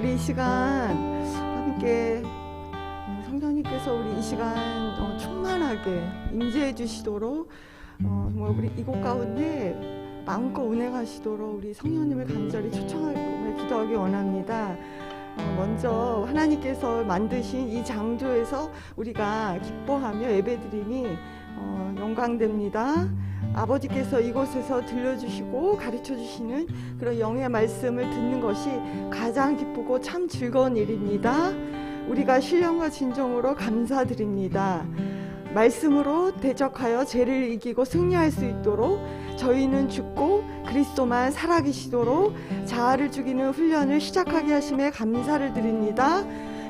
우리 이 시간 함께 성령님께서 우리 이 시간 충만하게 임재해 주시도록 정말 우리 이곳 가운데 마음껏 운행하시도록 우리 성령님을 간절히 초청하고 기도하기 원합니다. 먼저 하나님께서 만드신 이 장소에서 우리가 기뻐하며 예배드림이 영광됩니다. 아버지께서 이곳에서 들려주시고 가르쳐주시는 그런 영의 말씀을 듣는 것이 가장 기쁘고 참 즐거운 일입니다. 우리가 신령과 진정으로 감사드립니다. 말씀으로 대적하여 죄를 이기고 승리할 수 있도록 저희는 죽고 그리스도만 살아계시도록 자아를 죽이는 훈련을 시작하게 하심에 감사를 드립니다.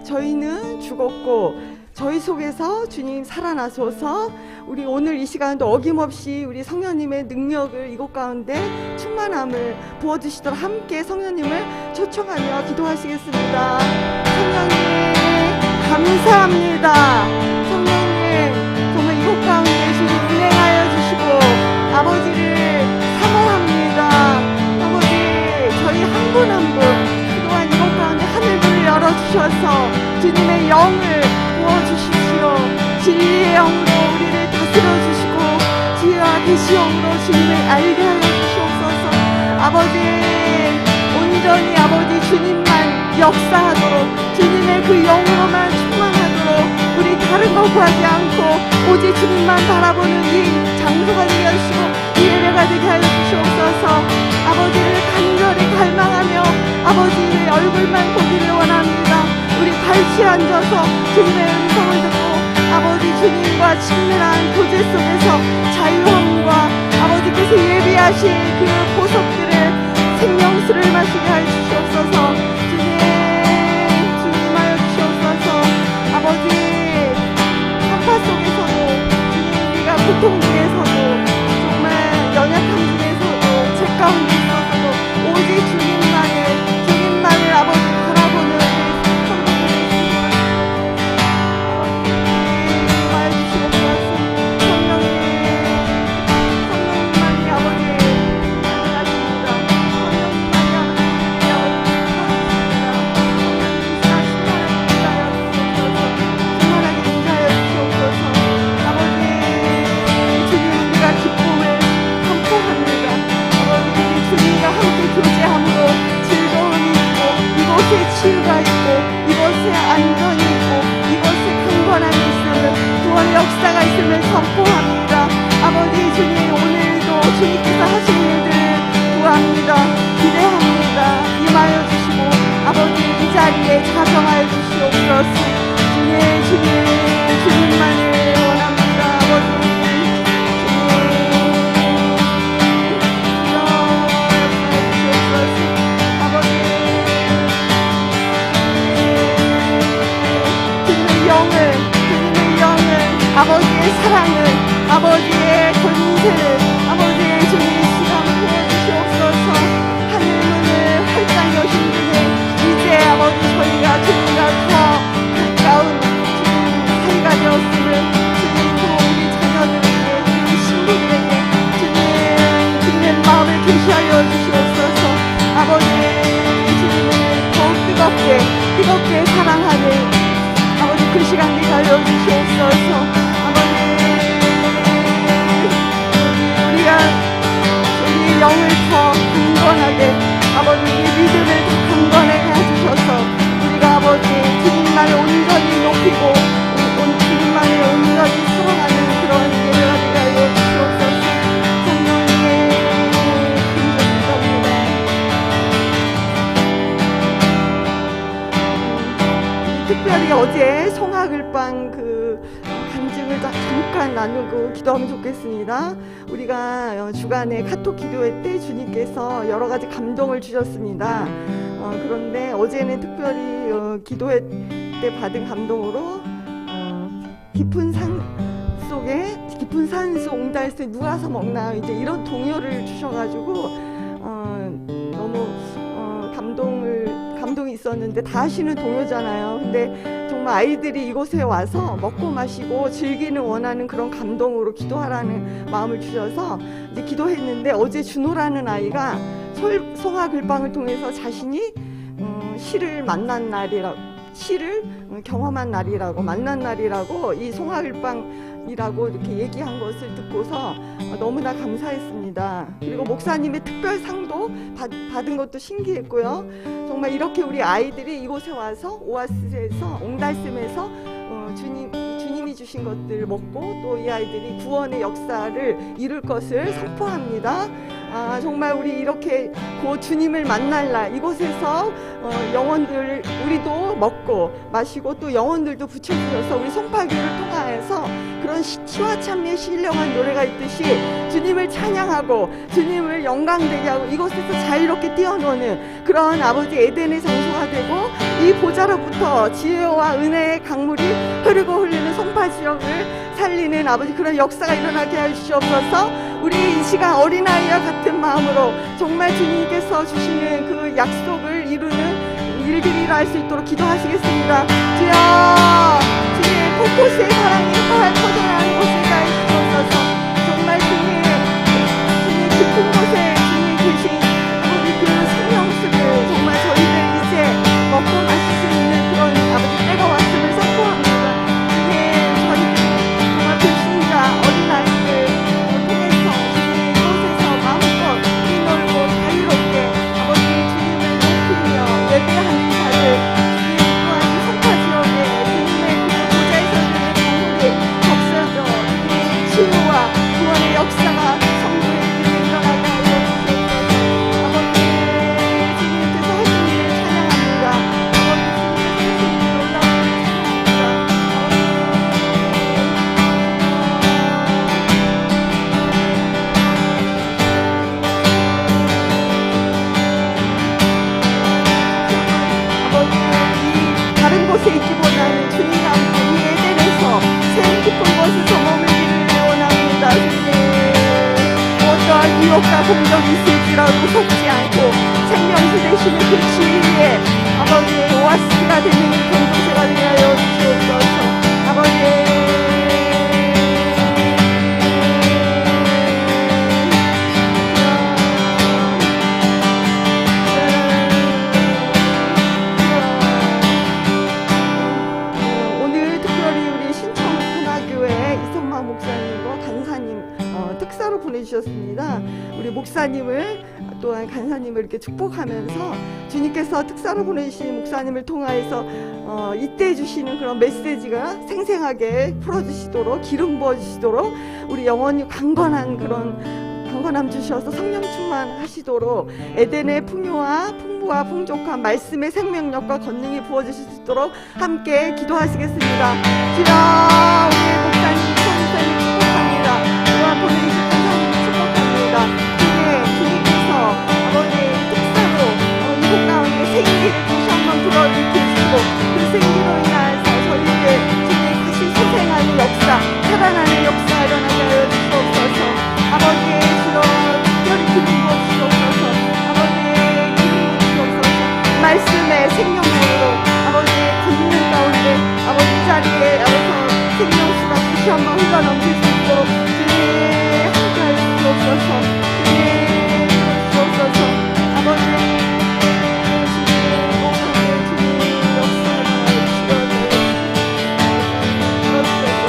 저희는 죽었고 저희 속에서 주님 살아나소서. 우리 오늘 이 시간도 어김없이 우리 성령님의 능력을 이곳 가운데 충만함을 부어주시도록 함께 성령님을 초청하며 기도하시겠습니다. 성령님 감사합니다. 성령님 정말 이곳 가운데 주님 운행하여 주시고 아버지를 사모합니다. 아버지 저희 한 분 한 분 그동안 이곳 가운데 하늘문을 열어주셔서 주님의 영을 부어주십시오. 진리의 영으로 우리를 다스려주시고 지혜와 계시 영으로 주님을 알게 하여 주시옵소서. 아버지 온전히 아버지 주님만 역사하도록 주님의 그 영으로만 충만하도록 우리 다른 거 구하지 않고 오직 주님만 바라보는 이 장소가 되게 하시고 이 예배가 되게 하여 주시옵소서. 아버지를 간절히 갈망하며 아버지의 얼굴만 보기를 원합니다. 우리 발치에 앉아서 주님의 음성을 듣고 아버지 주님과 친밀한 교제 속에서 자유함과 아버지께서 예비하신 그 보석들의 생명수를 마시게 하여 주시옵소서. 주님하여 주시옵소서. 아버지 한파 속에서도 주님 우리가 고통 중에서도 정말 연약함 중에서도 죄 가운데 있어서도 오직 주님만을 아버지 바라보는 치유가 있고 이곳에 안전이 있고 이곳에 강건함이 있음을 구원의 역사가 있음을 선포합니다. 아버지 주님 오늘도 주님께서 하신 일들을 구합니다. 기대합니다. 임하여 주시고 아버지 이 자리에 자정하여 주시옵소서. 주님만을 원합니다. 아버지 아버지의 사랑을 아버지의 권세를 아버지의 주님의 시간 부어주시옵소서. 하늘문을 활짝 여신 분은 이제 아버지 저희가 주님과 더 가까운 주님 사이가 되었음을 주님과 우리 자녀들에게 우리 신부들에게 주님의 마음을 계시하여 주시옵소서. 아버지 주님을 더욱 뜨겁게 사랑하는 아버지 그 시간 되게 하여 주시옵소서. 우리의 영을 더 강건하게 아버지 우리의 믿음을 더 강건하게 해주셔서 우리가 아버지 주님만을 온전히 높이고 주님만을 온전히 사랑하는 그런 예배가 되게 하여 주시옵소서. 성령님 감사합니다. 특별히 어제 송하글방 간증을 잠깐 나누고 기도하면 좋겠습니다. 우리가 주간에 카톡 기도회 때 주님께서 여러 가지 감동을 주셨습니다. 그런데 어제는 특별히 기도회 때 받은 감동으로 깊은 산속 옹달새 누가 서 먹나 이제 이런 동요를 주셔가지고 너무 감동이 있었는데 다 하시는 동요잖아요. 근데 정말 아이들이 이곳에 와서 먹고 마시고 즐기는 원하는 그런 감동으로 기도하라는 마음을 주셔서 이제 기도했는데 어제 준호라는 아이가 송하 글방을 통해서 자신이 시를 만난 날이라고, 시를 경험한 날이라고, 만난 날이라고 이 송하을방이라고 이렇게 얘기한 것을 듣고서 너무나 감사했습니다. 그리고 목사님의 특별상도 받은 것도 신기했고요. 정말 이렇게 우리 아이들이 이곳에 와서 오아시스에서, 옹달샘에서 주님이 주신 것들을 먹고 또 이 아이들이 구원의 역사를 이룰 것을 선포합니다. 정말 우리 이렇게 곧 주님을 만날 날 이곳에서 영혼들 우리도 먹고 마시고 또 영혼들도 붙여주셔서 우리 송파교를 통하여서 그런 시와 참미의 신령한 노래가 있듯이 주님을 찬양하고 주님을 영광되게 하고 이곳에서 자유롭게 뛰어노는 그런 아버지 에덴의 장소가 되고 이 보좌로부터 지혜와 은혜의 강물이 흐르고 흘리는 송파 지역을 살리는 아버지 그런 역사가 일어나게 해주시옵소서. 우리 이 시간 어린아이와 같은 마음으로 정말 주님께서 주시는 그 약속을 이루는 일들이 일어날 수 있도록 기도하시겠습니다. 주여, 주님 곳곳에 사랑이 활 퍼져나가는 곳에 가 있어서 정말 주님 깊은 곳에 주님 계신 우리 그 생명수를 정말 저희들 이제 먹고 마실 수 있는 그런 아버지 때가 왔음을 선포합니다. 주님 저희들 정말 불신자 어린아이들 통해서 주님 이곳에서 마음껏 뛰놀고 자유롭게 아버지 주님을 높이며 예배하는 자들 주님 또한 이 송파 지역에 주님의 그 보좌에서 드리는 강물이 적셔져 주님 치유와 구원의 역사가 성도의 이름에 일어나게 하여 주시옵소서. 아버지 주님께서 하신 일을 찬양합니다. 아버지 주님께서 하신 일을 놀라운 아버지 이 다른 곳에 있기보다는 주님과 함께 이 에덴에서 샘 깊은 곳에서 머물기를 원합니다. 주님 어떠한 유혹과 공격이 있을지라도 속지 않고 생명수 되시는 그 지위에 아버지 오아시스가 되는 공동체가 되게 하여 주시옵소서. 아버지 오늘 특별히 우리 신청 하나교회 이성만 목사님과 간사님 특사로 보내주셨습니다. 우리 목사님을 또한 간사님을 이렇게 축복하면서 주님께서 특사로 보내주신 목사님을 통하여서 이때 주시는 그런 메시지가 생생하게 풀어주시도록 기름 부어주시도록 우리 영원히 강건한 그런 강건함 주셔서 성령 충만하시도록 에덴의 풍요와 풍부와 풍족한 말씀의 생명력과 권능이 부어주실 수 있도록 함께 기도하시겠습니다. 주여 우리 목사님 선생님 축복합니다. 또한 보내주신 간사님 축복합니다. 주님께서 아버지 특사로 이곳 가운데 생기를 다시 한번 불어일으켜 주시고 그 생기로 인하여서 저희에게 주님 다시 소생하는 역사 살아나는 역사가 일어나게 하여 주시옵소서. 아버지의 주여 특별히 기름 부어주시옵소서. 아버지의 기름 부어주시옵소서. 말씀의 생명력으로 아버지의 권능 가운데 아버지 이 자리에 와서 생명수가 다시 한번 흘러넘칠 수 있도록 주님 함께하여 주시옵소서. 주님 주옵소서. 아버지 주님 역사를 주시옵소서.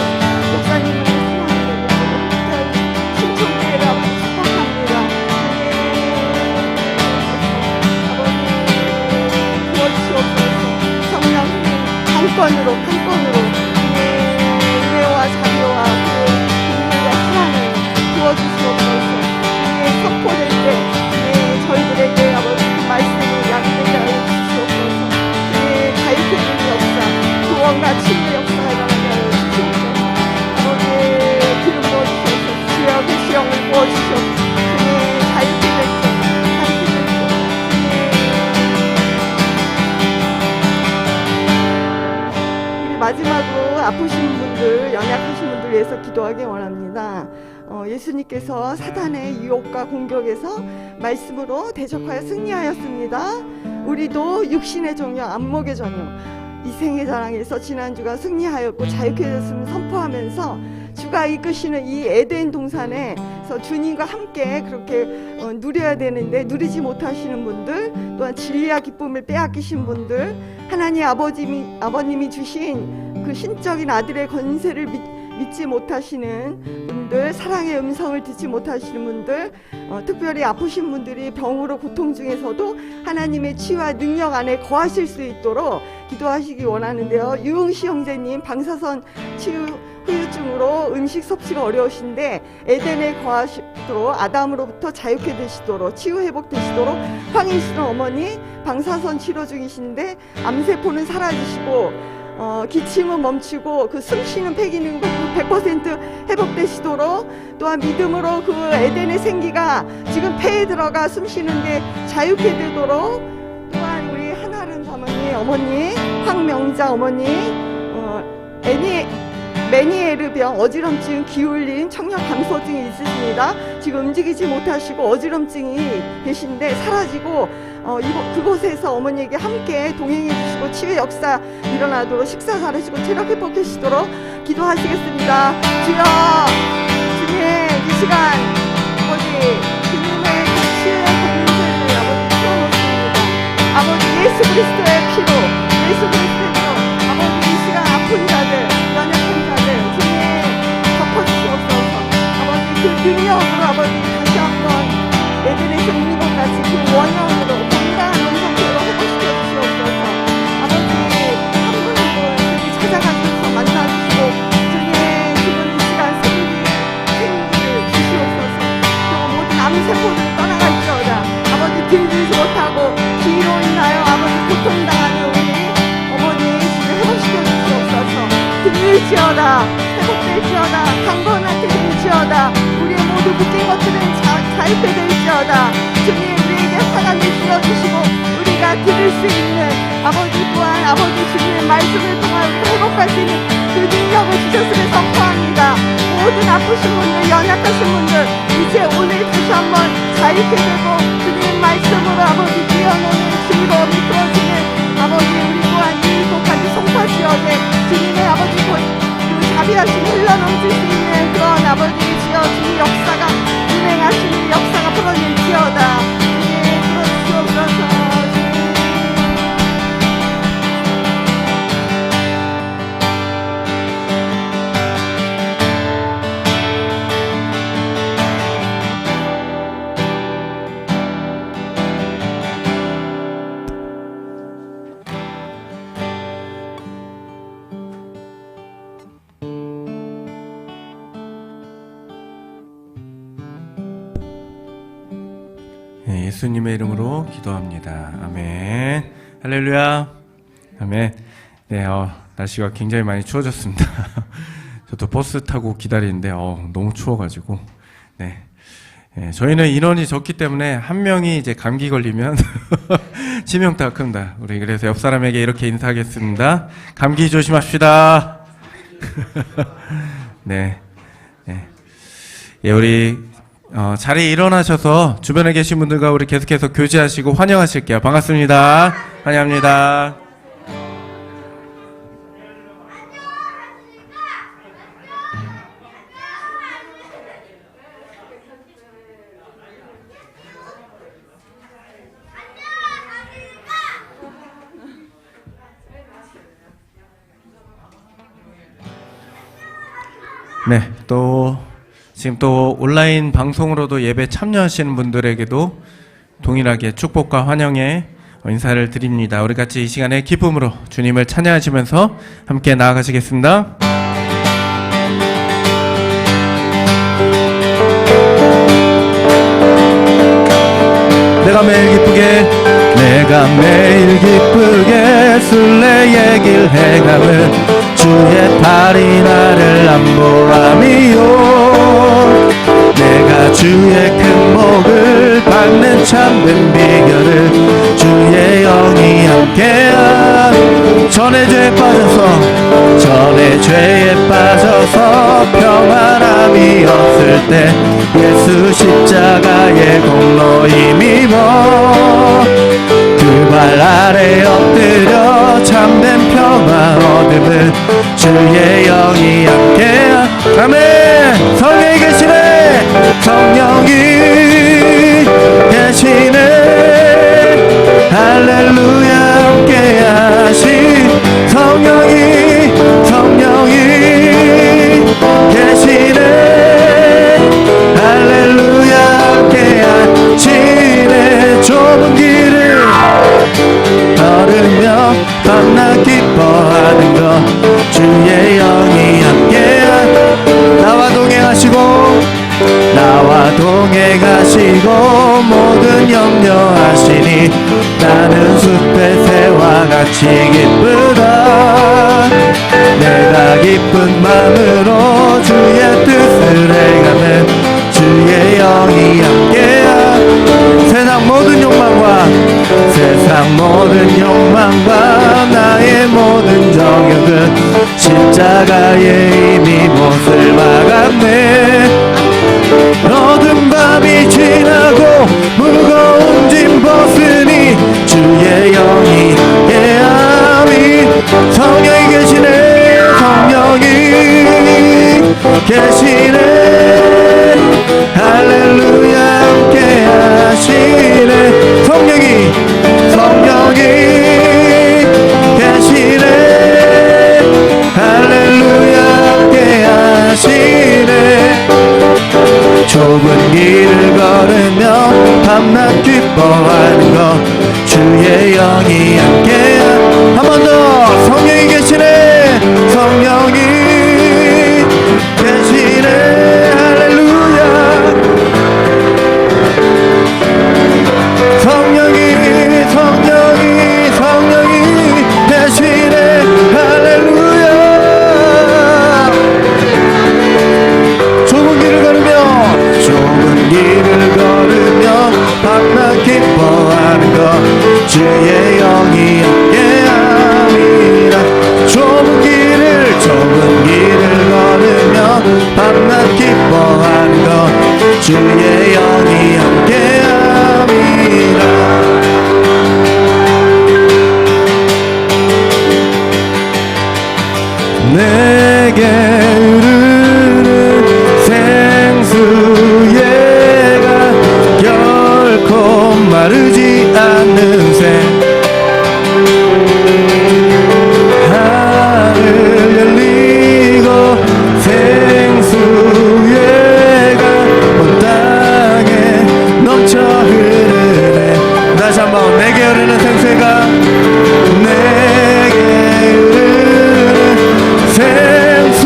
목사님을 소망하고 신청대회를 축복합니다. 아버지 부어주시옵소서. 성령님 한건으로 은혜와 자비와 그 국물과 사랑을 부어주시옵소서. 선포될 때 저희들에게 아버지 말씀을 양되게 하여 주시옵소서. 자유케하는 역사 구원과 치유의 역사가 일어나게 하여 주시옵소서. 아버지 기름 부어주시옵소서. 주여 그 시험을 부어주시옵소서. 자유케 될 때 마지막으로 아프신 분들, 연약하신 분들 위해서 기도하기 원합니다. 예수님께서 사단의 유혹과 공격에서 말씀으로 대적하여 승리하였습니다. 우리도 육신의 정욕, 안목의 정욕, 이생의 자랑에서 지난주가 승리하였고 자유케 되었음을 선포하면서 주가 이끄시는 이 에덴 동산에서 주님과 함께 그렇게 누려야 되는데 누리지 못하시는 분들 또한 진리와 기쁨을 빼앗기신 분들, 하나님 아버님이 주신 그 신적인 아들의 권세를 믿지 못하시는 분들, 사랑의 음성을 듣지 못하시는 분들, 특별히 아프신 분들이 병으로 고통 중에서도 하나님의 치유와 능력 안에 거하실 수 있도록 기도하시기 원하는데요. 유흥시 형제님 방사선 치유 후유증으로 음식 섭취가 어려우신데 에덴에 거하시도록, 아담으로부터 자유케 되시도록, 치유 회복되시도록, 황인수는 어머니 방사선 치료 중이신데 암세포는 사라지시고 기침은 멈추고 그 숨쉬는 폐 기능 100% 회복되시도록, 또한 믿음으로 그 에덴의 생기가 지금 폐에 들어가 숨쉬는데 자유케 되도록, 또한 우리 한아름 어머니, 황명자 어머니, 메니에르병, 어지럼증, 기울림, 청력 감소증이 있으십니다. 지금 움직이지 못하시고 어지럼증이 계신데 사라지고 그곳에서 어머니에게 함께 동행해 주시고 치유의 역사 일어나도록, 식사 잘하시고 체력 회복하시도록 기도하시겠습니다. 주여, 주님 이 시간 아버지 주님의 그 치유의 권세를 아버지 풀어놓습니다. 아버지 예수 그리스도의 피로, 예수 그리스도의 피로 아버지 이 시간 아픈 자들, 연약한 자들 주님 덮어주시옵소서. 아버지 그 능력으로 아버지 다시 한번 에덴에서 있는 것 같이 그 원형으로 건강한 원상태로 회복시켜 주시옵소서. 아버지 한 분 한 분 주님 찾아가셔서 만나주시고 주님 지금 이 시간 생기를 주시옵소서. 또 모든 암세포들 떠나갈지어다. 아버지 들리지 못하고 기로 인하여 아버지 고통당하는 우리 어머니 주님 회복시켜 주시옵소서. 들릴지어다, 회복될지어다, 강건하게 될지어다, 우리의 모두 묶인 것들은 자유케 될지어다. 주님 우리에게 사랑을 주어주시고 우리가 들을 수 있는 아버지, 또한 아버지 주님의 말씀을 통하여 회복할 수 있는 그 능력을 주셨음을 선포합니다. 모든 아프신 분들, 연약하신 분들 이제 오늘 다시 한번 자유케 되고 주님의 말씀으로 아버지 뛰어노는 주로 미끄러지는 아버지, 우리 또한 이 곳까지 송파지역에 주님의 아버지 그 자비하심이 흘러넘칠 수 있는 그런 아버지 주여 주님 역사가 진행하시는 역사가 풀어질지어다. 주님 풀어주시옵소서. 예수님의 이름으로 기도합니다. 아멘. 할렐루야. 아멘. 네, 날씨가 굉장히 많이 추워졌습니다. 저도 버스 타고 기다리는데 너무 추워가지고 네. 저희는 인원이 적기 때문에 한 명이 이제 감기 걸리면 치명타가 큽니다. 우리 그래서 옆 사람에게 이렇게 인사하겠습니다. 감기 조심합시다. 네. 네. 예, 우리 자리에 일어나셔서 주변에 계신 분들과 우리 계속해서 교제하시고 환영하실게요. 반갑습니다. 환영합니다. 네, 지금 또 온라인 방송으로도 예배 참여하시는 분들에게도 동일하게 축복과 환영의 인사를 드립니다. 우리 같이 이 시간에 기쁨으로 주님을 찬양하시면서 함께 나아가시겠습니다. 내가 매일 기쁘게 순례의 길 행함을 주의 팔이 나를 안보함이요. 내가 주의 큰 목을 박는 참된 비결을 주의 영이 함께한 전에 죄에 빠져서 평안함이 없을 때 예수 십자가의 공로 힘입어 그 발 아래 엎드려 참된 평화 얻음을 주의 영이 함께한 아멘. 성령이 계시네. 성령이 계시네. 아시고 모든 염려하시니 나는 숲의 새와 같이 기쁘다. 내가 기쁜 마음으로 주의 뜻을 행하는 주의 영이 함께야. 세상 모든 욕망과 나의 모든 정욕은 십자가에 이미 못을 막았네. 어두운 밤이 지나고 무거운 짐 벗으니 주의 영이 함께하니. 성령이 계시네. 성령이 계시네. 할렐루야 함께 하시네. 성령이 계시네. 할렐루야 함께 하시네. 좁은 길을 걸으며 밤낮 기뻐하는 것 주의 영이 함께야. 한 번 더. 성령이 계시네. 성령이 계시네. 할렐루야. 성령이 계시네. 할렐루야. 좁은 길을 걸으며 밤낮 기뻐하는 것 주의 영이 함께함이라. 좁은 길을 걸으며 밤낮 기뻐하는 것 주의 영이 함께함이라. 내게 흐르는 생수예가 결코 마르지 않는 새. 하늘 열리고 생수예가 온 땅에 넘쳐 흐르네. 다시 한번. 내게 흐르는 생수가 내게 흐르는 생수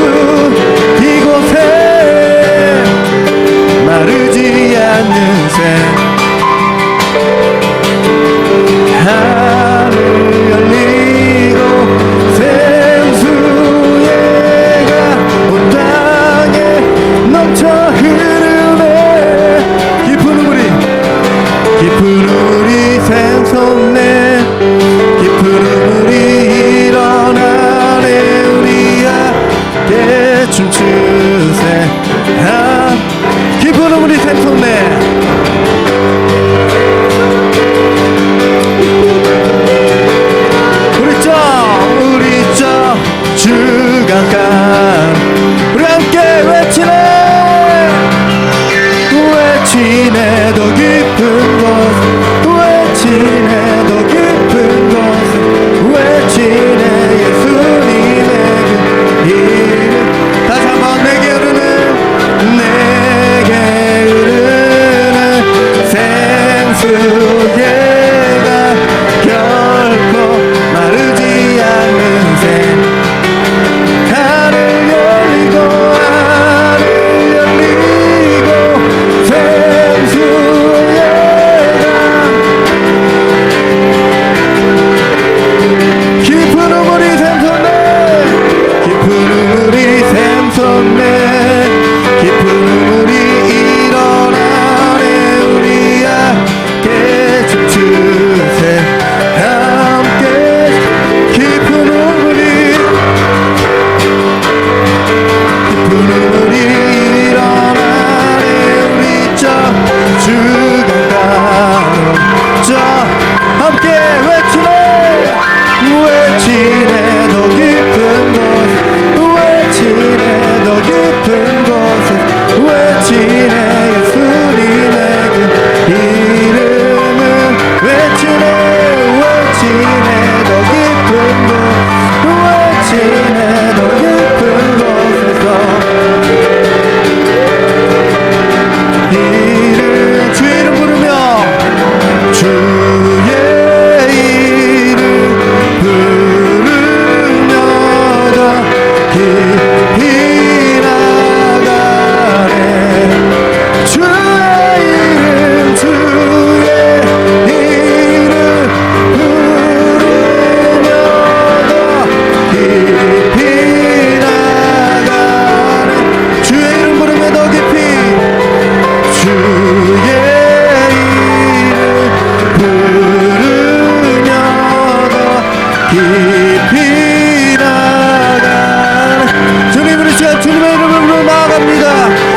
깊이 나가네. 주님, 우리 시간 주님의 이름을 부르러 나아갑니다.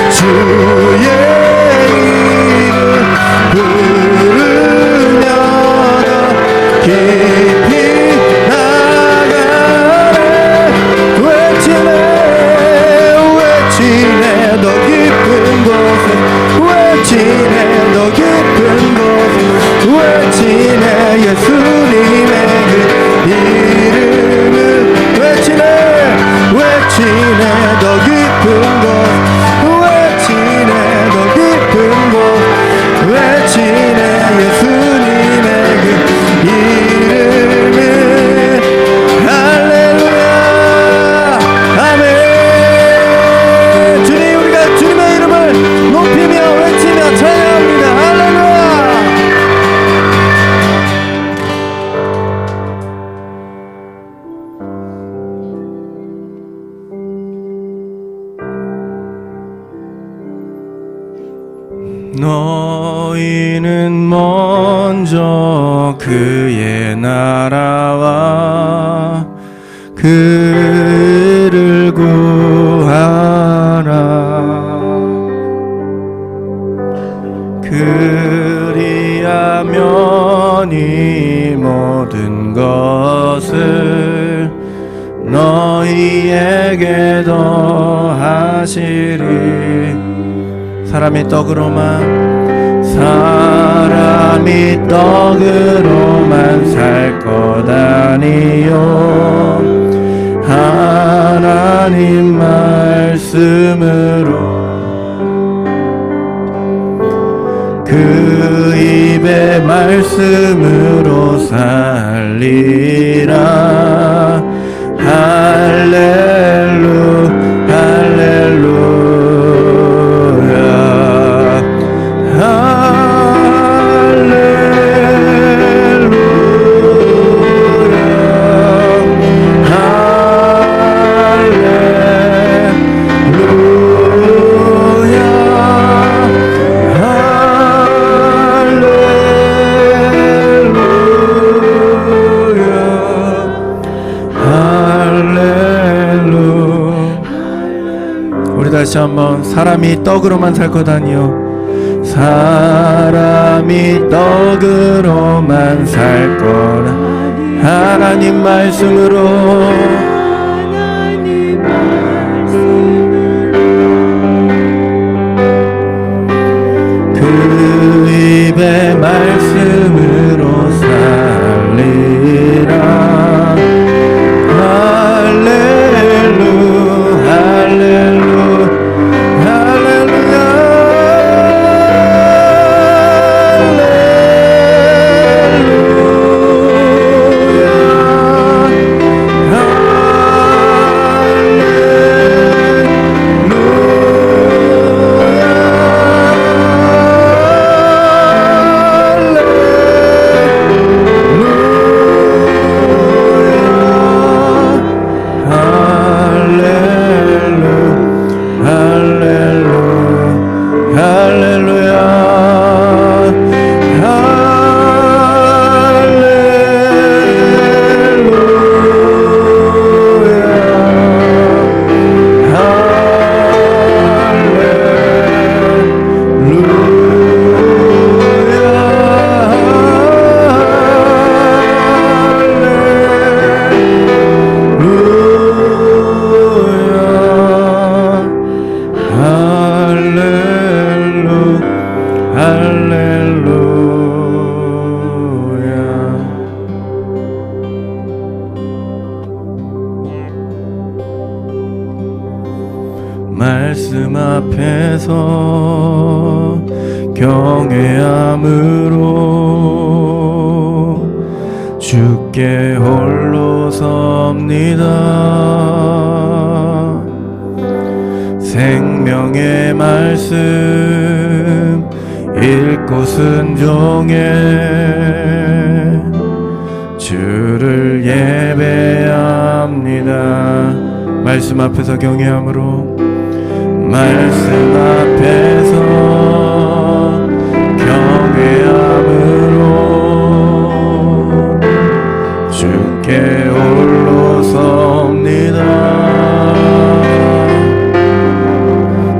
주의 이름 부르면 깊이 나가네. 외치네 외치네 더 깊은 곳에 외치네 더 깊은 곳에 외치네 예수님의 그 이름을 외치네 외치네 더 깊은 곳 외치네 더 깊은 곳 외치네 예수님의 그 이름을 할렐루야 아멘. 주님, 우리가 주님의 이름을 높이며 외치며 찬양합니다. 할렐루야. 너희는 먼저 그의 나라와 그를 구하라. 그리하면 이 모든 것을 너희에게 더하시리. 사람이 떡으로만 살 것 아니요 하나님 말씀으로 그 입의 말씀으로 살리라. 할렐루 다시 한번. 사람이 떡으로만 살 것 아니요 사람이 떡으로만 살 거라. 하나님 말씀으로 그 입의 말씀으로 살리라. 할렐루 할렐루 말씀 앞에서 경외함으로 주께 홀로 섭니다. 생명의 말씀 읽고 순종해 주를 예배합니다. 말씀 앞에서 경외함으로 말씀 앞에서 경외함으로 주 주께 홀로 섭니다.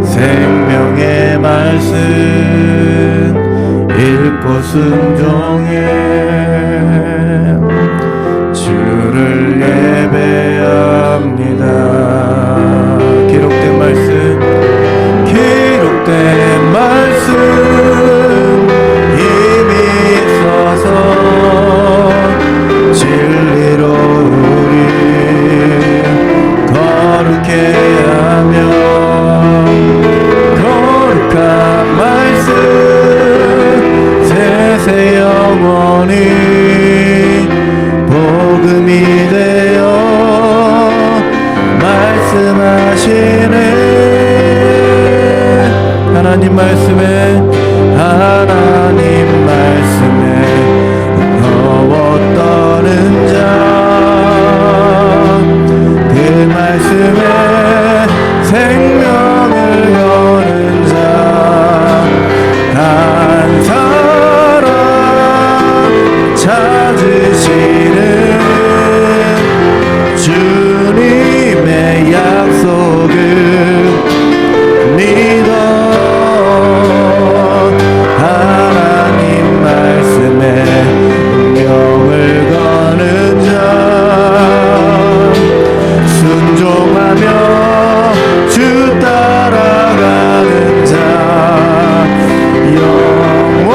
생명의 말씀 읽고 순종해 주를 예배합니다. 기록된 말씀 힘이 있어서 진리로 우리 거룩해 하며 거룩한 말씀 세세 영원히 복음이 되어 말씀하시네. 하나님 말씀에 너워 떠는 자 그 말씀에 생명을 여는 자 한 사람 찾으시는 주님의 약속을 믿어 하나님 말씀에 운명을 거는 자 순종하며 주 따라가는 자 영원한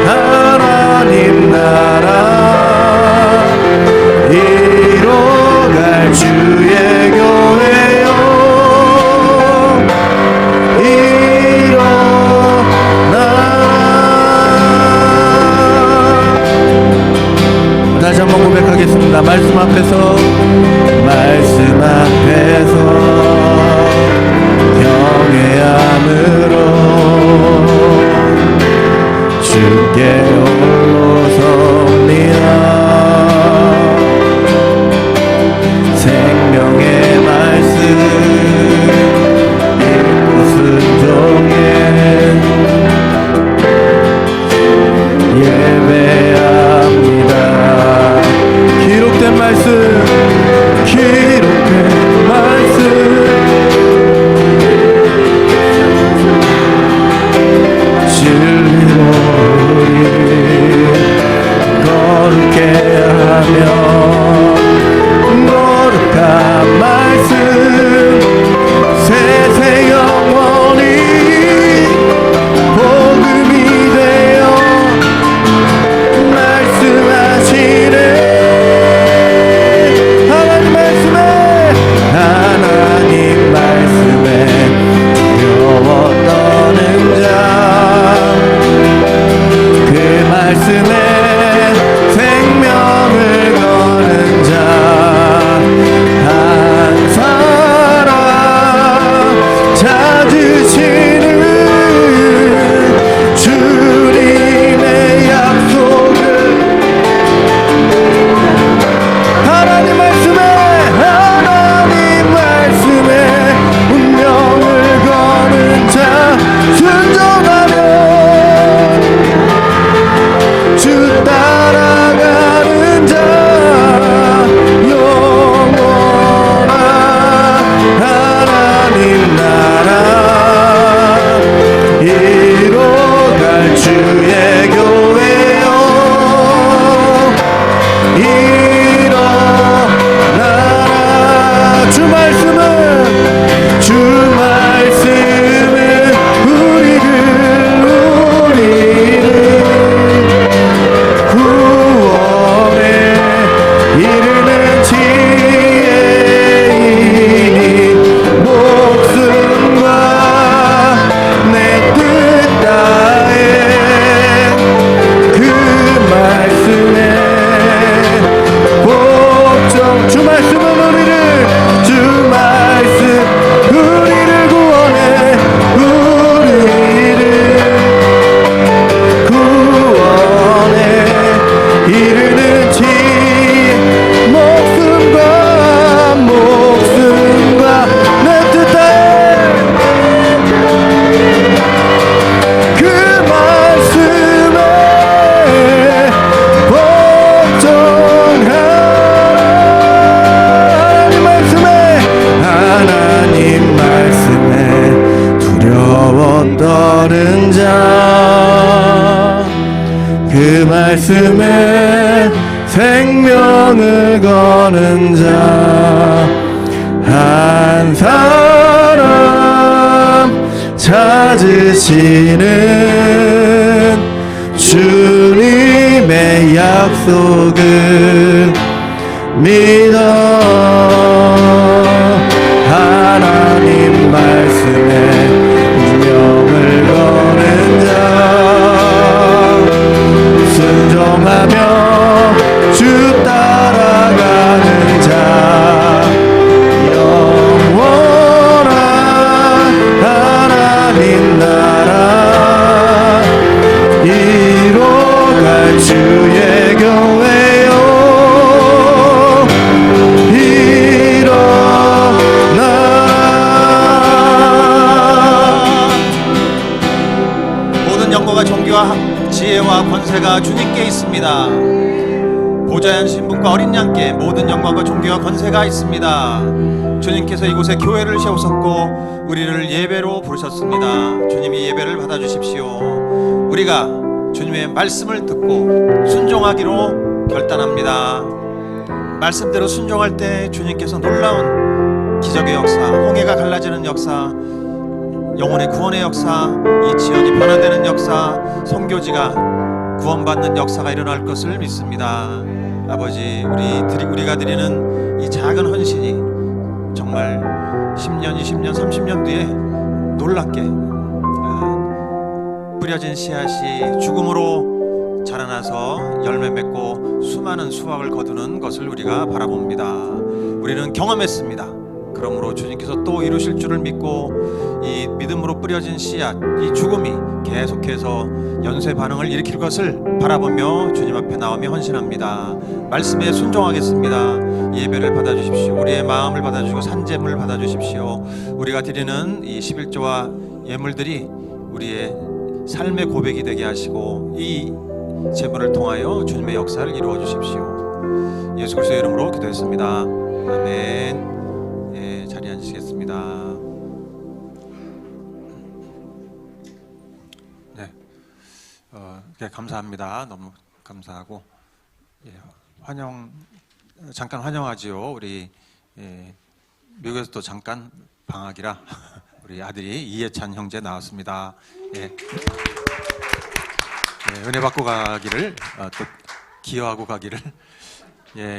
하나님 나라 이뤄갈 주의 교회요 다시 한번 고백하겠습니다. 말씀 앞에서 경외함으로 주께 홀로 섭니다. 생명의 말씀 읽고 순종해 예배합니다. 기록된 말씀 진리로 우리 거룩해 하며 거룩한 말씀 세세 영원히 복음이 되어 말씀하시네. 하나님 말씀에 두려워 떠는 자 그 말씀에 생명을 거는 자 한 사람 찾으시는 주님의 약속을 하나님 말씀에 운명을 거는 자 순종하며 주 따라가는 자 영원한 하나님 나라 이뤄갈 주의 교회요 일어나라. 주 말씀은 우리를 구원에 이르는 지혜이니 목숨과 내 뜻 다해 그 말씀에 복종. 주 말씀은 우리를 구원해 이르는 지혜 목숨과 내 뜻하에 그 말씀에 복종 말씀에 생명을 거는 자 한 사람 찾으시는 주님의 약속을 믿어 하나님 말씀에 생명을 거는 자 순종하며 주 따라가는 자 영원한 하나님 나라 이뤄갈 주의 교회요 일어나. 모든 영광과 존귀와 지혜와 권세가 주님께 있습니다. 보좌의 신분과 어린 양께 모든 영광과 존귀와 권세가 있습니다. 주님께서 이곳에 교회를 세우셨고 우리를 예배로 부르셨습니다. 주님이 예배를 받아주십시오. 우리가 주님의 말씀을 듣고 순종하기로 결단합니다. 말씀대로 순종할 때 주님께서 놀라운 기적의 역사, 홍해가 갈라지는 역사, 영혼의 구원의 역사, 이 지역이 변화되는 역사, 선교지가 구원받는 역사가 일어날 것을 믿습니다. 아버지, 우리가 드리는 이 작은 헌신이 정말 10년, 20년, 30년 뒤에 놀랍게 뿌려진 씨앗이 죽음으로 자라나서 열매 맺고 수많은 수확을 거두는 것을 우리가 바라봅니다. 우리는 경험했습니다. 그러므로 주님께서 또 이루실 줄을 믿고 이 믿음으로 뿌려진 씨앗, 이 죽음이 계속해서 연쇄 반응을 일으킬 것을 바라보며 주님 앞에 나오며 헌신합니다. 말씀에 순종하겠습니다. 예배를 받아주십시오. 우리의 마음을 받아주시고 산재물을 받아주십시오. 우리가 드리는 이 11조와 예물들이 우리의 삶의 고백이 되게 하시고 이 제물을 통하여 주님의 역사를 이루어 주십시오. 예수 그리스도의 이름으로 기도했습니다. 아멘. 자리에 앉으시겠습니다. 네, 감사합니다. 너무 감사하고 잠깐 환영하지요. 우리 미국에서 또 잠깐 방학이라 우리 아들이 이해찬 형제 나왔습니다. 은혜 받고 가기를 또 기여하고 가기를.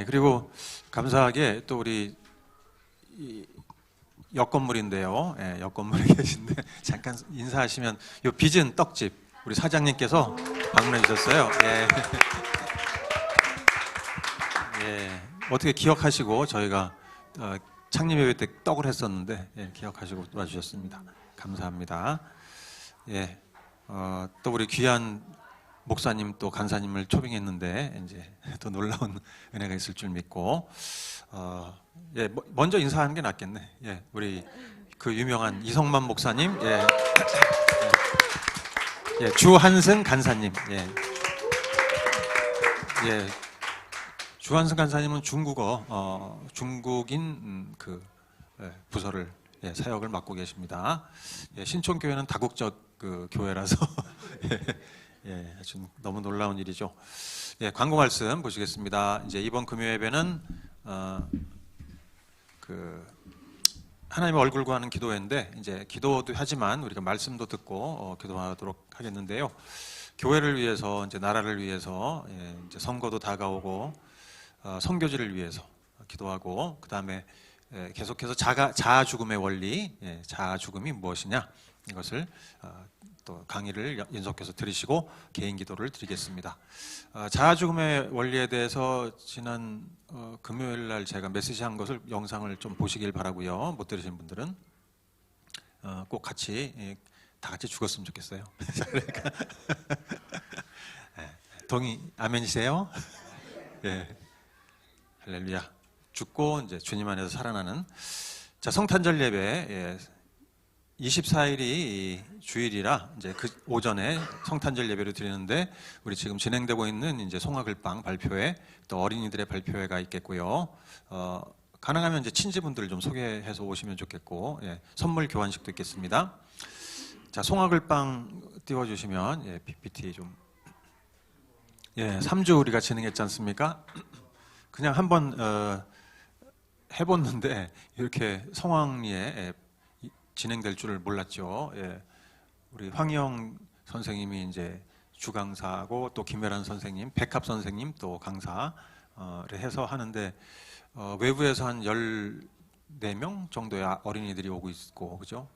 그리고 감사하게 또 우리 옆 건물인데요. 옆 건물에 계신데 잠깐 인사하시면 요 빚은 떡집 우리 사장님께서 방문해 주셨어요. 어떻게 기억하시고 저희가 창립 예배 때 떡을 했었는데 기억하시고 와주셨습니다. 감사합니다. 또 우리 귀한 목사님 또 간사님을 초빙했는데 이제 또 놀라운 은혜가 있을 줄 믿고 먼저 인사하는 게 낫겠네. 우리 그 유명한 이성만 목사님, 주한승 간사님, 주한승 간사님은 중국인 그 부서를 사역을 맡고 계십니다. 신촌교회는 다국적 그 교회라서 아주 너무 놀라운 일이죠. 광고 말씀 보시겠습니다. 이제 이번 금요 예배는 그 하나님의 얼굴 구하는 기도회인데 이제 기도도 하지만 우리가 말씀도 듣고 기도하도록 하겠는데요. 교회를 위해서 이제 나라를 위해서 이제 선거도 다가오고 선교지를 위해서 기도하고 그 다음에 계속해서 자아 죽음의 원리, 자아 죽음이 무엇이냐 이것을 또 강의를 연속해서 들으시고 개인 기도를 드리겠습니다. 자아 죽음의 원리에 대해서 지난 금요일 날 제가 메시지한 것을 영상을 좀 보시길 바라고요. 못 들으신 분들은 꼭 같이 다 같이 죽었으면 좋겠어요. 동의 아멘이세요? 할렐루야. 죽고 이제 주님 안에서 살아나는 자 성탄절 예배 24일이 주일이라 이제 그 오전에 성탄절 예배를 드리는데 우리 지금 진행되고 있는 이제 송화글빵 발표회 또 어린이들의 발표회가 있겠고요. 가능하면 이제 친지분들을 좀 소개해서 오시면 좋겠고 선물 교환식도 있겠습니다. 자 송화글빵 띄워주시면 PPT 좀 예, 3주 우리가 진행했지 않습니까? 그냥 한번 해봤는데 이렇게 성황리에 진행될 줄을 몰랐죠. 예, 우리 황희영 선생님이 이제 주강사고 또 김혜란 선생님, 백합 선생님 또 강사를 해서 하는데 외부에서 한 14명 정도의 어린이들이 오고 있고, 그죠?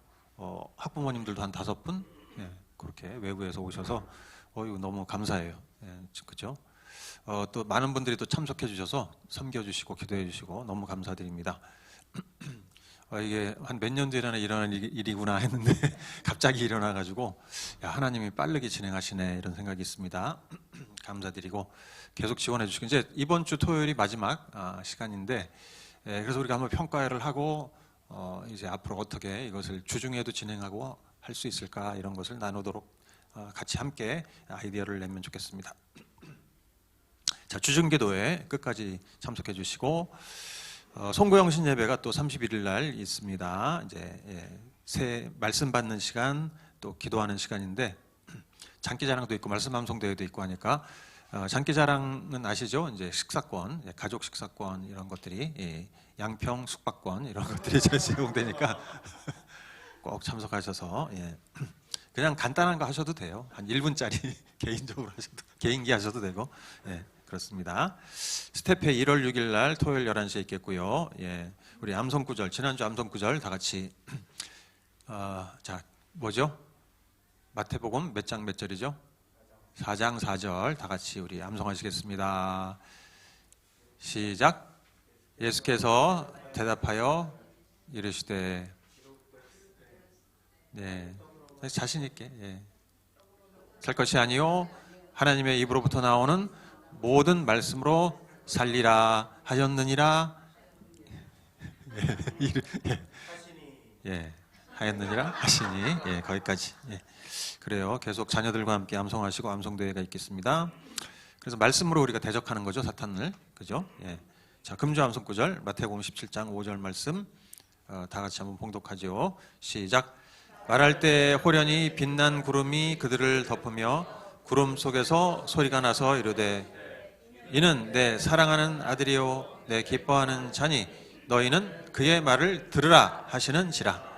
학부모님들도 한 5분? 예, 그렇게 외부에서 오셔서 이거 너무 감사해요. 예, 그죠? 또 많은 분들이 또 참석해 주셔서 섬겨주시고 기도해 주시고 너무 감사드립니다. 이게 한 몇 년 전에 일어난 일이구나 했는데 갑자기 일어나가지고 야, 하나님이 빠르게 진행하시네 이런 생각이 있습니다. 감사드리고 계속 지원해 주시고 이제 이번 주 토요일이 마지막 시간인데 그래서 우리가 한번 평가를 하고 이제 앞으로 어떻게 이것을 주중에도 진행하고 할 수 있을까 이런 것을 나누도록 같이 함께 아이디어를 내면 좋겠습니다. 자, 주중기도회 끝까지 참석해 주시고 송구영신 예배가 또 31일 날 있습니다. 이제 새 말씀 받는 시간 또 기도하는 시간인데 장기자랑도 있고 말씀 암송대회도 있고 하니까 장기자랑은 아시죠? 이제 식사권, 가족 식사권 이런 것들이 양평 숙박권 이런 것들이 잘 제공되니까 꼭 참석하셔서 그냥 간단한 거 하셔도 돼요. 한 1분짜리 개인적으로 하셔도 개인기 하셔도 되고 그렇습니다. 스텝회 1월 6일 날 토요일 11시에 있겠고요. 우리 암송구절 지난주 암송구절 다 같이 자 뭐죠? 마태복음 몇 장 몇 절이죠? 4장 4절 다 같이 우리 암송하시겠습니다. 시작. 예수께서 대답하여 이르시되 자신 있게 살 것이 아니요 하나님의 입으로부터 나오는 모든 말씀으로 살리라 하였느니라. 하였느니라 하시니 거기까지. 그래요. 계속 자녀들과 함께 암송하시고 암송대회가 있겠습니다. 그래서 말씀으로 우리가 대적하는 거죠, 사탄을. 그죠? 자, 금주 암송 구절 마태복음 17장 5절 말씀 다 같이 한번 봉독하죠. 시작. 말할 때 호련히 빛난 구름이 그들을 덮으며 구름 속에서 소리가 나서 이르되 이는 내 사랑하는 아들이요 내 기뻐하는 자니 너희는 그의 말을 들으라 하시는지라.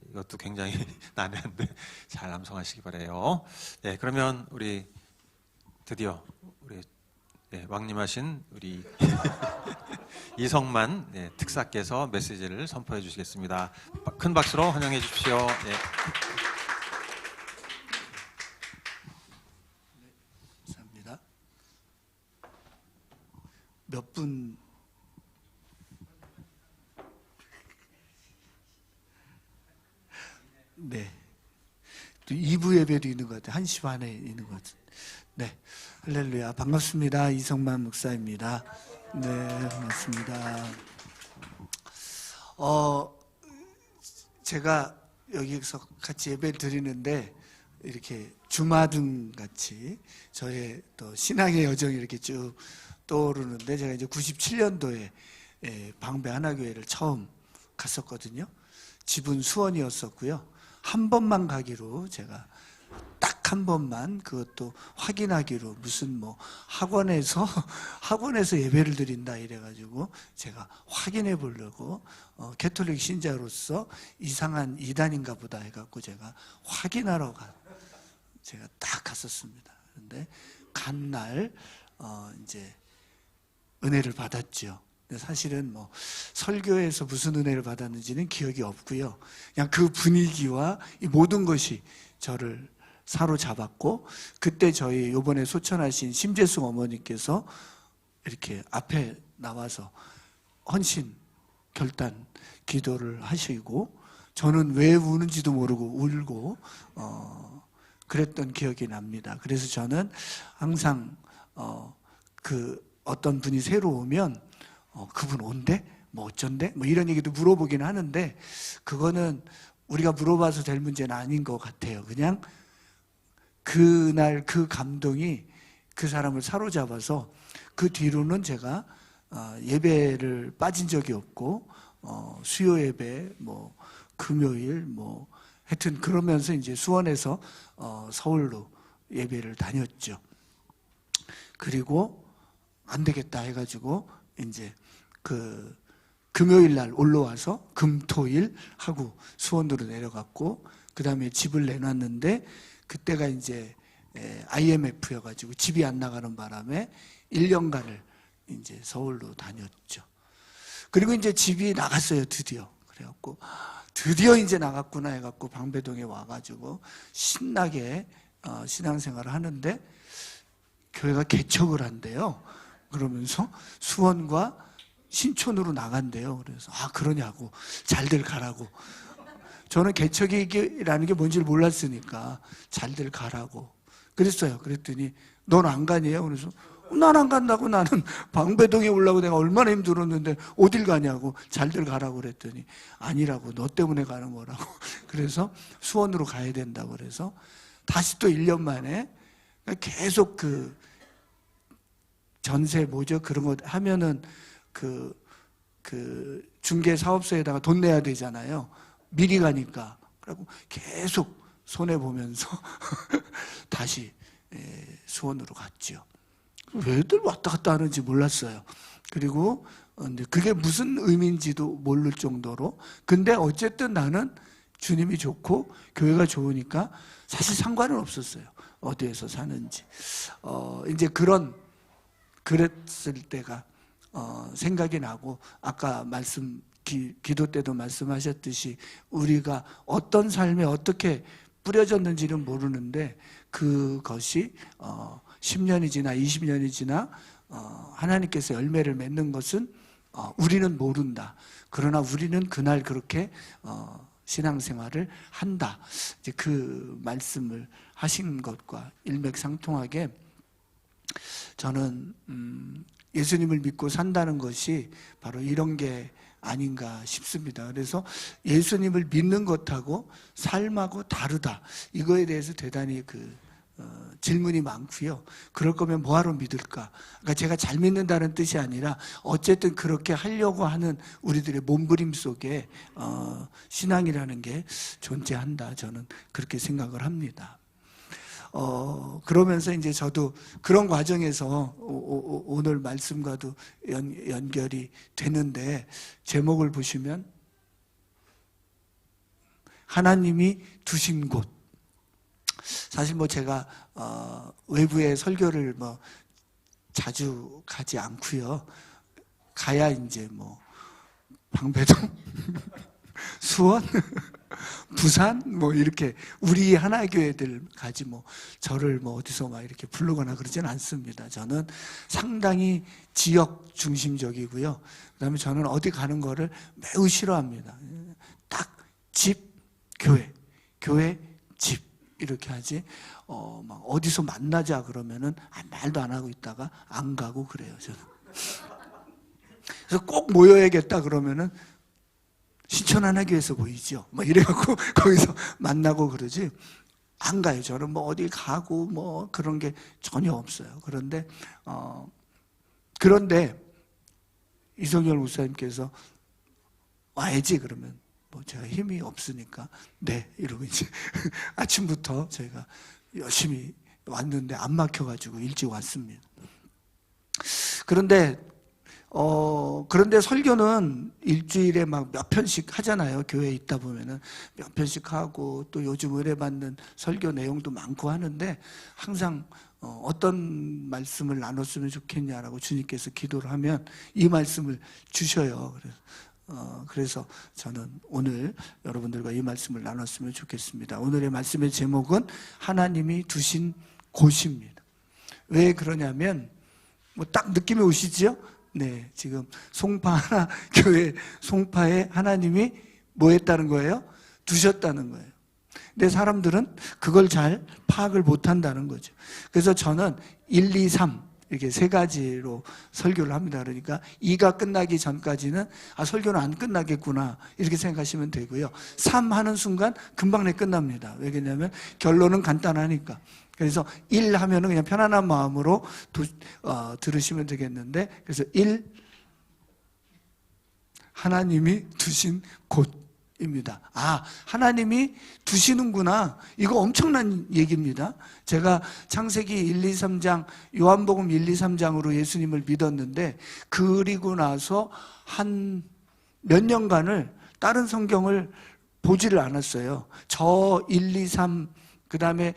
이것도 굉장히 난해한데 잘 암송하시기 바라요. 그러면 우리 드디어 우리 왕림하신 우리 이성만 특사께서 메시지를 선포해 주시겠습니다. 큰 박수로 환영해 주십시오. 감사합니다. 몇 분 또 2부 예배도 있는 것 같아요. 1시 반에 있는 것 같아요. 할렐루야. 반갑습니다. 이성만 목사입니다. 반갑습니다. 제가 여기서 같이 예배를 드리는데 이렇게 주마등 같이 저의 또 신앙의 여정이 이렇게 쭉 떠오르는데 제가 이제 97년도에 방배 하나교회를 처음 갔었거든요. 집은 수원이었었고요. 한 번만 가기로 제가 딱 한 번만 그것도 확인하기로 무슨 뭐 학원에서 예배를 드린다 이래가지고 제가 확인해 보려고 개톨릭 신자로서 이상한 이단인가 보다 해갖고 제가 확인하러 제가 딱 갔었습니다. 그런데 간 날 이제 은혜를 받았죠. 근데 사실은 뭐 설교에서 무슨 은혜를 받았는지는 기억이 없고요. 그냥 그 분위기와 이 모든 것이 저를 사로잡았고, 그때 저희 요번에 소천하신 심재숙 어머니께서 이렇게 앞에 나와서 헌신 결단 기도를 하시고, 저는 왜 우는지도 모르고 울고 그랬던 기억이 납니다. 그래서 저는 항상 그 어떤 분이 새로 오면 그분 온대? 뭐 어쩐대? 뭐 이런 얘기도 물어보긴 하는데 그거는 우리가 물어봐서 될 문제는 아닌 것 같아요. 그냥 그날 그 감동이 그 사람을 사로잡아서 그 뒤로는 제가 예배를 빠진 적이 없고 수요 예배 뭐 금요일 뭐 하여튼 그러면서 이제 수원에서 서울로 예배를 다녔죠. 그리고 안 되겠다 해가지고 이제 그 금요일 날 올라와서 금토일 하고 수원으로 내려갔고, 그 다음에 집을 내놨는데 그때가 이제 IMF여가지고 집이 안 나가는 바람에 1년간을 이제 서울로 다녔죠. 그리고 이제 집이 나갔어요, 드디어. 그래갖고 드디어 이제 나갔구나 해갖고 방배동에 와가지고 신나게 신앙생활을 하는데 교회가 개척을 한대요. 그러면서 수원과 신촌으로 나간대요. 그래서 그러냐고, 잘들 가라고. 저는 개척이라는 게 뭔지를 몰랐으니까 잘들 가라고 그랬어요. 그랬더니 넌 안 가니에요? 그래서 난 안 간다고. 나는 방배동에 오려고 내가 얼마나 힘들었는데 어딜 가냐고. 잘들 가라고 그랬더니 아니라고, 너 때문에 가는 거라고. 그래서 수원으로 가야 된다고. 그래서 다시 또 1년 만에 계속 그 전세 뭐죠? 그런 거 하면은 그 중개 사업소에다가 돈 내야 되잖아요. 미리 가니까. 그리고 계속 손해 보면서 다시 수원으로 갔죠. 왜들 왔다 갔다 하는지 몰랐어요. 그리고 그게 무슨 의미인지도 모를 정도로. 근데 어쨌든 나는 주님이 좋고 교회가 좋으니까 사실 상관은 없었어요. 어디에서 사는지. 이제 그랬을 때가 생각이 나고, 아까 기도 때도 말씀하셨듯이 우리가 어떤 삶에 어떻게 뿌려졌는지는 모르는데 그것이 10년이 지나 20년이 지나 하나님께서 열매를 맺는 것은 우리는 모른다. 그러나 우리는 그날 그렇게 신앙생활을 한다. 이제 그 말씀을 하신 것과 일맥상통하게 저는 예수님을 믿고 산다는 것이 바로 이런 게 아닌가 싶습니다. 그래서 예수님을 믿는 것하고 삶하고 다르다. 이거에 대해서 대단히 질문이 많고요. 그럴 거면 뭐하러 믿을까? 그러니까 제가 잘 믿는다는 뜻이 아니라 어쨌든 그렇게 하려고 하는 우리들의 몸부림 속에 신앙이라는 게 존재한다. 저는 그렇게 생각을 합니다. 그러면서 이제 저도 그런 과정에서 오늘 말씀과도 연결이 되는데, 제목을 보시면 하나님이 두신 곳. 사실 뭐 제가 외부에 설교를 뭐 자주 가지 않고요. 가야 이제 뭐 방배동, 수원, 부산 뭐 이렇게 우리 하나교회들 가지 뭐 저를 뭐 어디서 막 이렇게 부르거나 그러진 않습니다. 저는 상당히 지역 중심적이고요. 그다음에 저는 어디 가는 거를 매우 싫어합니다. 딱 집, 교회, 교회, 집 이렇게 하지. 막 어디서 만나자 그러면은 말도 안 하고 있다가 안 가고 그래요. 저는. 그래서 꼭 모여야겠다 그러면은 신촌 하나교회에서 보이죠. 뭐 이래갖고 거기서 만나고 그러지 안 가요. 저는 뭐 어디 가고 뭐 그런 게 전혀 없어요. 그런데 이성열 목사님께서 와야지 그러면 뭐 제가 힘이 없으니까 네 이러고 이제 아침부터 제가 열심히 왔는데 안 막혀가지고 일찍 왔습니다. 그런데 설교는 일주일에 막 몇 편씩 하잖아요. 교회에 있다 보면은 몇 편씩 하고, 또 요즘 은혜 받는 설교 내용도 많고 하는데 항상 어떤 말씀을 나눴으면 좋겠냐라고 주님께서 기도를 하면 이 말씀을 주셔요. 그래서 저는 오늘 여러분들과 이 말씀을 나눴으면 좋겠습니다. 오늘의 말씀의 제목은 하나님이 두신 곳입니다. 왜 그러냐면 뭐 딱 느낌이 오시죠? 네, 지금 교회 송파에 하나님이 뭐 했다는 거예요? 두셨다는 거예요. 근데 사람들은 그걸 잘 파악을 못 한다는 거죠. 그래서 저는 1, 2, 3 이렇게 세 가지로 설교를 합니다. 그러니까 2가 끝나기 전까지는 설교는 안 끝나겠구나 이렇게 생각하시면 되고요. 3 하는 순간 금방 끝납니다. 왜냐하면 결론은 간단하니까. 그래서 1 하면은 그냥 편안한 마음으로 들으시면 되겠는데, 그래서 1, 하나님이 두신 곳. 입니다. 아, 하나님이 두시는구나. 이거 엄청난 얘기입니다. 제가 창세기 1, 2, 3장, 요한복음 1, 2, 3장으로 예수님을 믿었는데, 그리고 나서 한 몇 년간을 다른 성경을 보지를 않았어요. 저 1, 2, 3, 그 다음에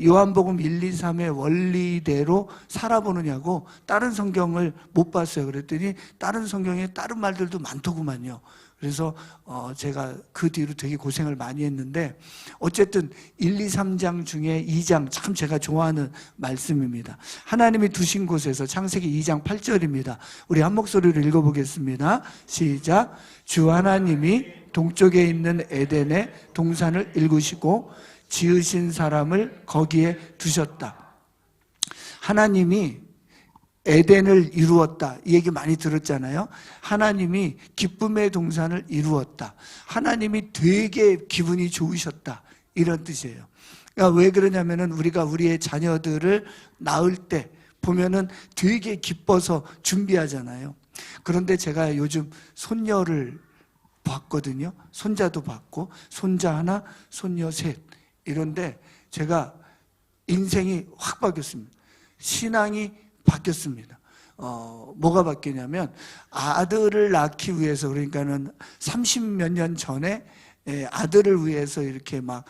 요한복음 1, 2, 3의 원리대로 살아보느냐고 다른 성경을 못 봤어요. 그랬더니 다른 성경에 다른 말들도 많더구만요. 그래서 제가 그 뒤로 되게 고생을 많이 했는데, 어쨌든 1, 2, 3장 중에 2장 참 제가 좋아하는 말씀입니다. 하나님이 두신 곳에서, 창세기 2장 8절입니다. 우리 한 목소리로 읽어보겠습니다. 시작. 주 하나님이 동쪽에 있는 에덴에 동산을 일구시고 지으신 사람을 거기에 두셨다. 하나님이 에덴을 이루었다. 이 얘기 많이 들었잖아요. 하나님이 기쁨의 동산을 이루었다. 하나님이 되게 기분이 좋으셨다. 이런 뜻이에요. 그러니까 왜 그러냐면은 우리가 우리의 자녀들을 낳을 때 보면은 되게 기뻐서 준비하잖아요. 그런데 제가 요즘 손녀를 봤거든요. 손자도 봤고, 손자 하나, 손녀 셋. 이런데 제가 인생이 확 바뀌었습니다. 신앙이 바뀌었습니다. 뭐가 바뀌냐면, 아들을 낳기 위해서, 그러니까는 30몇 년 전에 아들을 위해서 이렇게 막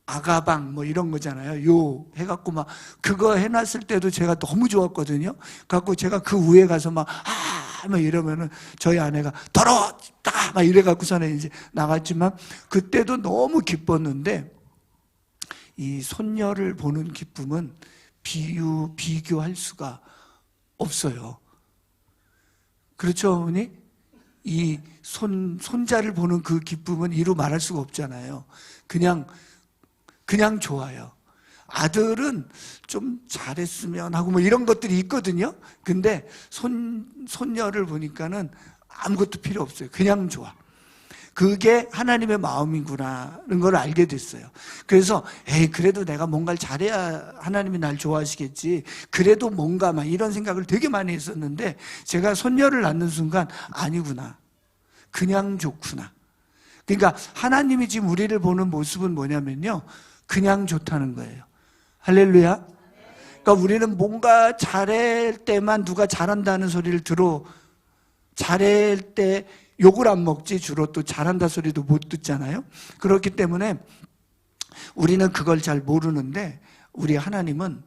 아가방 뭐 이런 거잖아요. 요 해갖고 막 그거 해놨을 때도 제가 너무 좋았거든요. 갖고 제가 그 위에 가서 막 이러면은 저희 아내가 더러웠다 막 이래갖고서는 이제 나갔지만, 그때도 너무 기뻤는데, 이 손녀를 보는 기쁨은 비교할 수가 없어요. 그렇죠, 어머니? 이 손자를 보는 그 기쁨은 이루 말할 수가 없잖아요. 그냥 좋아요. 아들은 좀 잘했으면 하고 뭐 이런 것들이 있거든요. 근데 손녀를 보니까는 아무것도 필요 없어요. 그냥 좋아. 그게 하나님의 마음이구나라는 걸 알게 됐어요. 그래서 그래도 내가 뭔가를 잘해야 하나님이 날 좋아하시겠지, 그래도 뭔가 막 이런 생각을 되게 많이 했었는데, 제가 손녀를 낳는 순간 아니구나, 그냥 좋구나. 그러니까 하나님이 지금 우리를 보는 모습은 뭐냐면요, 그냥 좋다는 거예요. 할렐루야. 그러니까 우리는 뭔가 잘할 때만 누가 잘한다는 소리를 들어, 잘할 때 욕을 안 먹지 주로 또 잘한다 소리도 못 듣잖아요. 그렇기 때문에 우리는 그걸 잘 모르는데, 우리 하나님은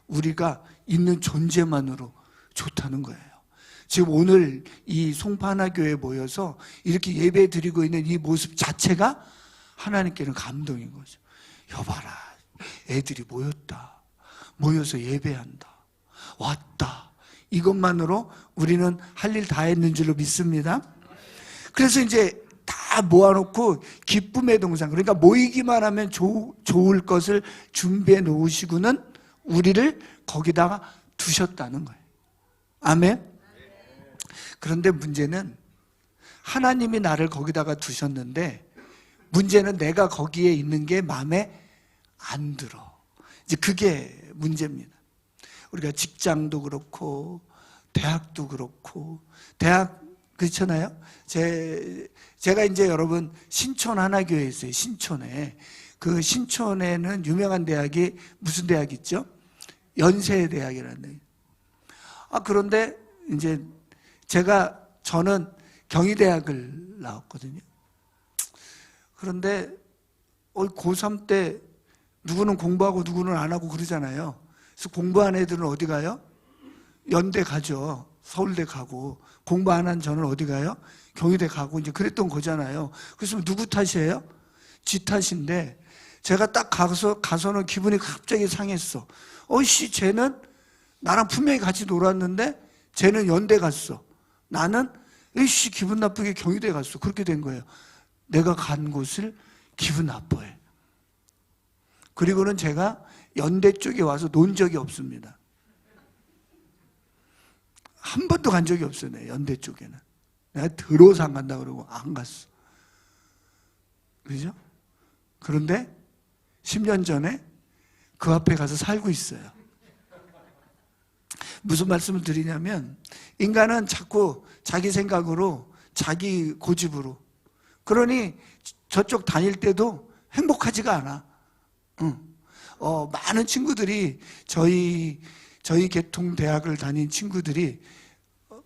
우리가 있는 존재만으로 좋다는 거예요. 지금 오늘 이 송파하나교회에 모여서 이렇게 예배 드리고 있는 이 모습 자체가 하나님께는 감동인 거죠. 여봐라, 애들이 모여서 예배한다, 왔다. 이것만으로 우리는 할 일 다 했는 줄로 믿습니다. 그래서 이제 다 모아놓고 기쁨의 동산, 그러니까 모이기만 하면 좋을 것을 준비해 놓으시고는 우리를 거기다가 두셨다는 거예요. 아멘. 그런데 문제는, 하나님이 나를 거기다가 두셨는데, 문제는 내가 거기에 있는 게 마음에 안 들어. 이제 그게 문제입니다. 우리가 직장도 그렇고 대학도 그렇고, 대학 그렇잖아요. 제가 이제 여러분 신촌 하나교회에 있어요. 신촌에. 그 신촌에는 유명한 대학이 무슨 대학 있죠? 연세대학이라는 대학. 그런데 이제 저는 경희대학을 나왔거든요. 그런데 고3 때 누구는 공부하고 누구는 안 하고 그러잖아요. 그래서 공부한 애들은 어디 가요? 연대 가죠. 서울대 가고. 공부 안 한 저는 어디 가요? 경희대 가고 이제 그랬던 거잖아요. 그래서 누구 탓이에요? 지 탓인데, 제가 딱 가서는 기분이 갑자기 상했어. 쟤는 나랑 분명히 같이 놀았는데 쟤는 연대 갔어. 나는 기분 나쁘게 경희대 갔어. 그렇게 된 거예요. 내가 간 곳을 기분 나빠해. 그리고는 제가 연대 쪽에 와서 논 적이 없습니다. 한 번도 간 적이 없어요. 연대 쪽에는. 내가 들어서 안 간다 그러고 안 갔어. 그죠? 그런데 10년 전에 그 앞에 가서 살고 있어요. 무슨 말씀을 드리냐면, 인간은 자꾸 자기 생각으로, 자기 고집으로 그러니 저쪽 다닐 때도 행복하지가 않아. 많은 친구들이 저희 계통대학을 다닌 친구들이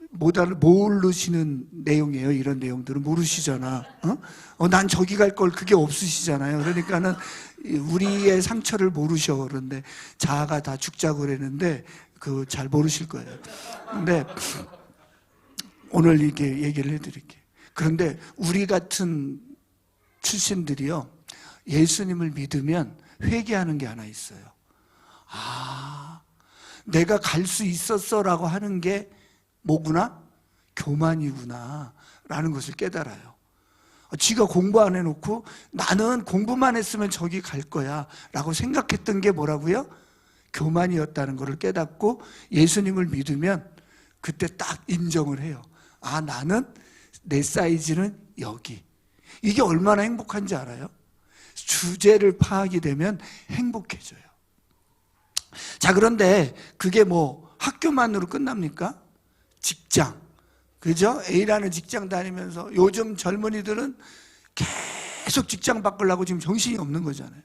모르시는 내용이에요. 이런 내용들은 모르시잖아. 난 저기 갈 걸 그게 없으시잖아요. 그러니까는 우리의 상처를 모르셔. 그런데 자아가 다 죽자고 그랬는데 그 잘 모르실 거예요. 근데 오늘 이렇게 얘기를 해드릴게요. 그런데 우리 같은 출신들이요, 예수님을 믿으면 회개하는 게 하나 있어요. 내가 갈 수 있었어라고 하는 게 뭐구나? 교만이구나 라는 것을 깨달아요. 지가 공부 안 해놓고 나는 공부만 했으면 저기 갈 거야 라고 생각했던 게 뭐라고요? 교만이었다는 것을 깨닫고 예수님을 믿으면 그때 딱 인정을 해요. 나는 내 사이즈는 여기. 이게 얼마나 행복한지 알아요? 주제를 파악이 되면 행복해져요. 자, 그런데 그게 뭐 학교만으로 끝납니까? 직장, 그죠? A라는 직장 다니면서 요즘 젊은이들은 계속 직장 바꾸려고 지금 정신이 없는 거잖아요.